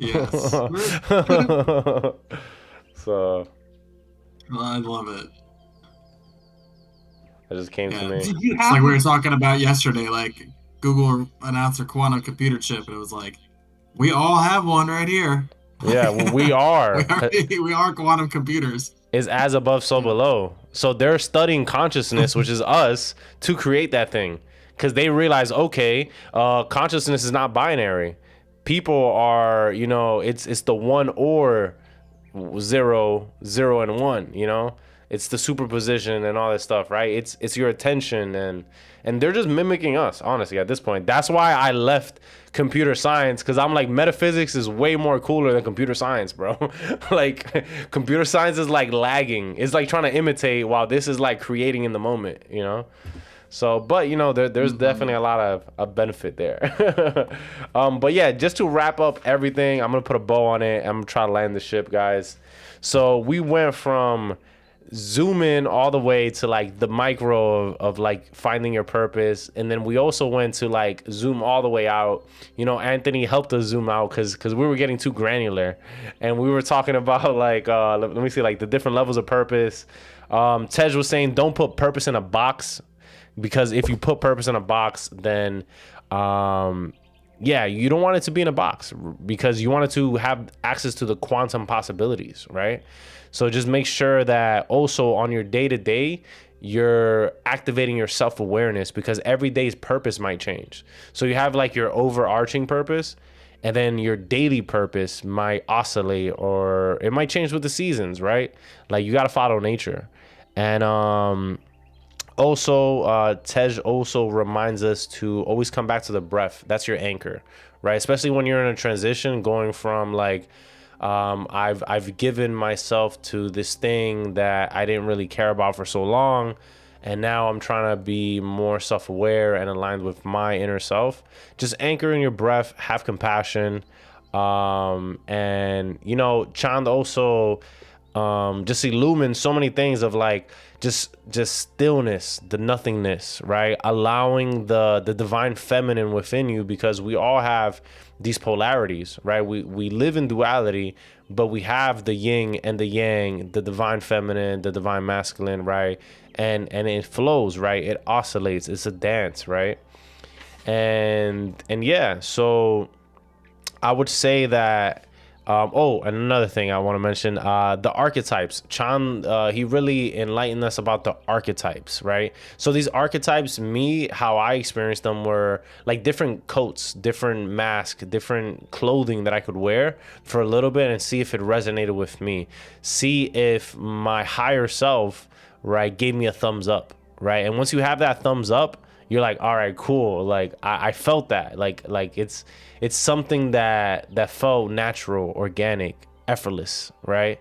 Yes. So I love it. it just came to me. Did you It's have like we were talking about yesterday. Like, Google announced their quantum computer chip, and it was like, we all have one right here. Yeah, well, we we are. are we are quantum computers. Is as above, so below. So they're studying consciousness, which is us, to create that thing. Because they realize, okay, consciousness is not binary. People are, it's the one or zero, zero and one, It's the superposition and all that stuff, right? It's your attention, and they're just mimicking us, honestly, at this point. That's why I left computer science, because I'm like, metaphysics is way more cooler than computer science, bro. Like, computer science is like lagging. It's like trying to imitate while this is like creating in the moment. So, but there's definitely a lot of benefit there. But yeah, just to wrap up everything, I'm gonna put a bow on it. I'm gonna try to land the ship, guys. So we went from zoom in all the way to like the micro of like finding your purpose, and then we also went to like zoom all the way out. Anthony helped us zoom out because we were getting too granular, and we were talking about like let me see, like the different levels of purpose. Tej was saying don't put purpose in a box, because if you put purpose in a box, then you don't want it to be in a box, because you want it to have access to the quantum possibilities, right? So just make sure that also on your day-to-day, you're activating your self-awareness, because every day's purpose might change. So you have like your overarching purpose, and then your daily purpose might oscillate, or it might change with the seasons, right? Like, you got to follow nature. And also, Tej also reminds us to always come back to the breath. That's your anchor, right? Especially when you're in a transition, going from like, I've given myself to this thing that I didn't really care about for so long, and now I'm trying to be more self-aware and aligned with my inner self. Just anchor in your breath, have compassion, and Chand also just illumines so many things of like just stillness, the nothingness, right? Allowing the divine feminine within you, because we all have these polarities, right? We live in duality, but we have the yin and the yang, the divine feminine, the divine masculine, right? And it flows, right? It oscillates. It's a dance, right? And yeah, so I would say that and another thing I want to mention, the archetypes. Chan, he really enlightened us about the archetypes, right? So these archetypes, how I experienced them were like different coats, different masks, different clothing that I could wear for a little bit and see if it resonated with me. See if my higher self, right, gave me a thumbs up, right? And once you have that thumbs up, you're like, all right, cool. Like I felt that, like it's something that felt natural, organic, effortless, right?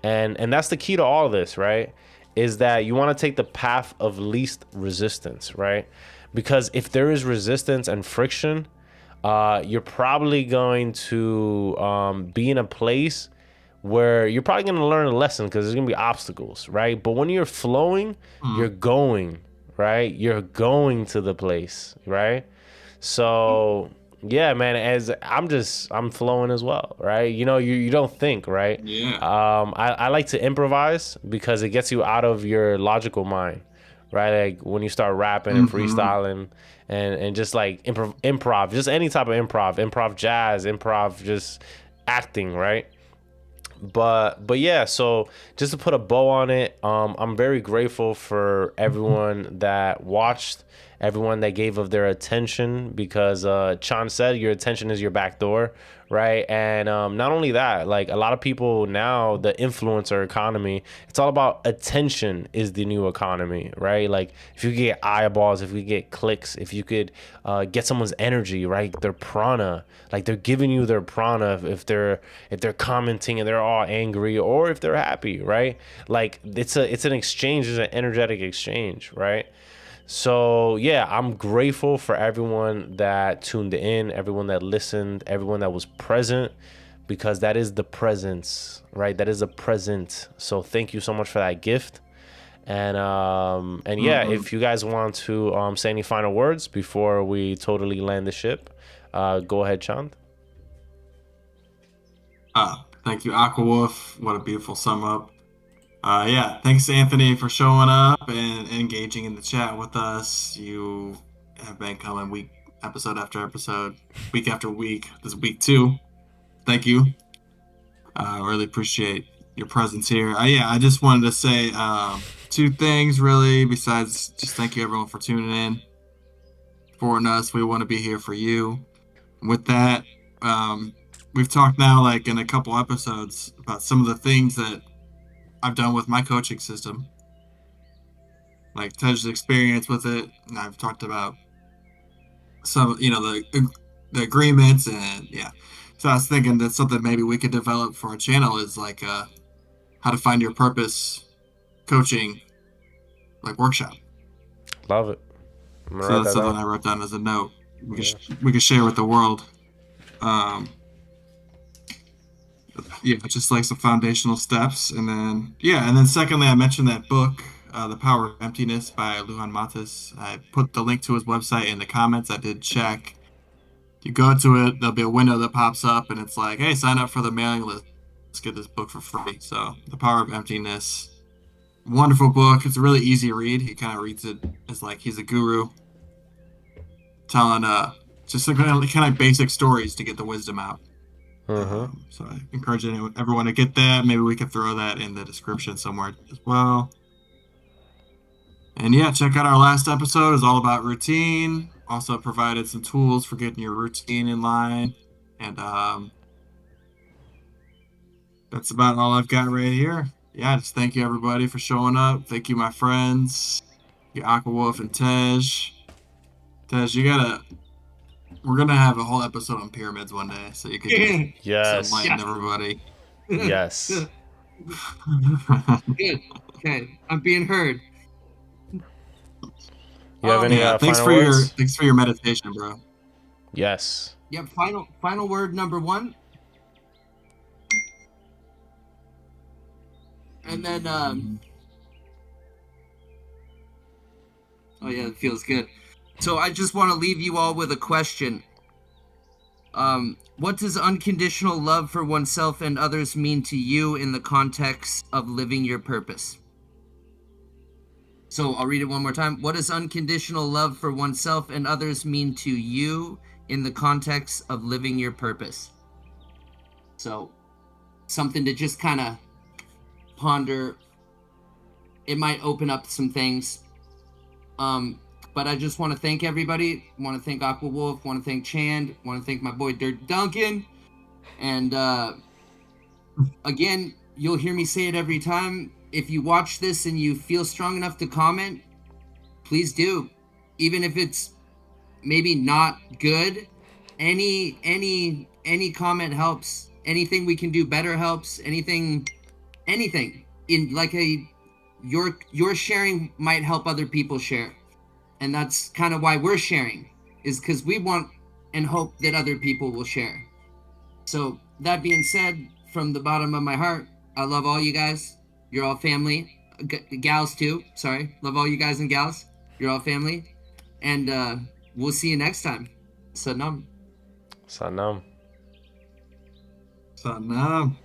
And that's the key to all of this, right? Is that you want to take the path of least resistance, right? Because if there is resistance and friction, you're probably going to be in a place where you're probably going to learn a lesson, because there's going to be obstacles, right? But when you're flowing, you're going, right? You're going to the place, right? So yeah, man, as I'm flowing as well, right? You don't think, right? Yeah. I like to improvise, because it gets you out of your logical mind, right? Like when you start rapping and freestyling and just like improv, just any type of improv jazz, improv, just acting, right? But yeah, so just to put a bow on it, I'm very grateful for everyone that watched, everyone that gave of their attention, because Chan said your attention is your back door, right? And not only that, like a lot of people now, the influencer economy, it's all about attention is the new economy, right? Like if you get eyeballs, if you get clicks, if you could get someone's energy, right? Their prana, like they're giving you their prana if they're commenting and they're all angry, or if they're happy, right? Like it's an exchange, it's an energetic exchange, right? So yeah, I'm grateful for everyone that tuned in, everyone that listened, everyone that was present, because that is the presence, right? That is a present. So thank you so much for that gift. And yeah, if you guys want to say any final words before we totally land the ship, go ahead, Chand. Thank you, Aquawolf. What a beautiful sum up. Yeah, thanks, Anthony, for showing up and engaging in the chat with us. You have been coming episode after episode, week after week. This is week 2. Thank you. Really appreciate your presence here. Yeah, I just wanted to say 2 things really. Besides, just thank you everyone for tuning in, supporting us. We want to be here for you. With that, we've talked now like in a couple episodes about some of the things that I've done with my coaching system, like Tej's experience with it, and I've talked about some, the agreements, and yeah. So I was thinking that's something maybe we could develop for our channel is like how to find your purpose coaching like workshop. Love it. I'm gonna So write that's that something down. I wrote down as a note. Yeah. We could share with the world. Yeah, just like some foundational steps, and then secondly, I mentioned that book, The Power of Emptiness by Lujan Matas. I put the link to his website in the comments. I did check. You go to it, there'll be a window that pops up, and it's like, hey, sign up for the mailing list. Let's get this book for free. So, The Power of Emptiness, wonderful book. It's a really easy read. He kind of reads it as like he's a guru, telling just like kind of basic stories to get the wisdom out. So I encourage everyone to get that. Maybe we could throw that in the description somewhere as well. And yeah, check out our last episode. It's all about routine. Also provided some tools for getting your routine in line. And that's about all I've got right here. Yeah, just thank you everybody for showing up. Thank you, my friends. You Aqua Wolf and Tej. Tej, we're gonna have a whole episode on pyramids one day, so you can just enlighten everybody. Yes. Good. Okay, I'm being heard. You have any thanks final words? Thanks for your meditation, bro. Yes. Yep. Final word number 1. And then oh yeah, it feels good. So I just want to leave you all with a question. What does unconditional love for oneself and others mean to you in the context of living your purpose? So I'll read it one more time. What does unconditional love for oneself and others mean to you in the context of living your purpose? So something to just kind of ponder. It might open up some things. But I just want to thank everybody. Want to thank Aqua Wolf. Want to thank Chand. Want to thank my boy Dirt Duncan. And again, you'll hear me say it every time. If you watch this and you feel strong enough to comment, please do. Even if it's maybe not good, any comment helps. Anything we can do better helps. Anything in like your sharing might help other people share. And that's kind of why we're sharing, is because we want and hope that other people will share. So that being said, from the bottom of my heart, I love all you guys. You're all family. Gals too. Sorry. Love all you guys and gals. You're all family. And we'll see you next time. Sanam. Sanam. Sanam.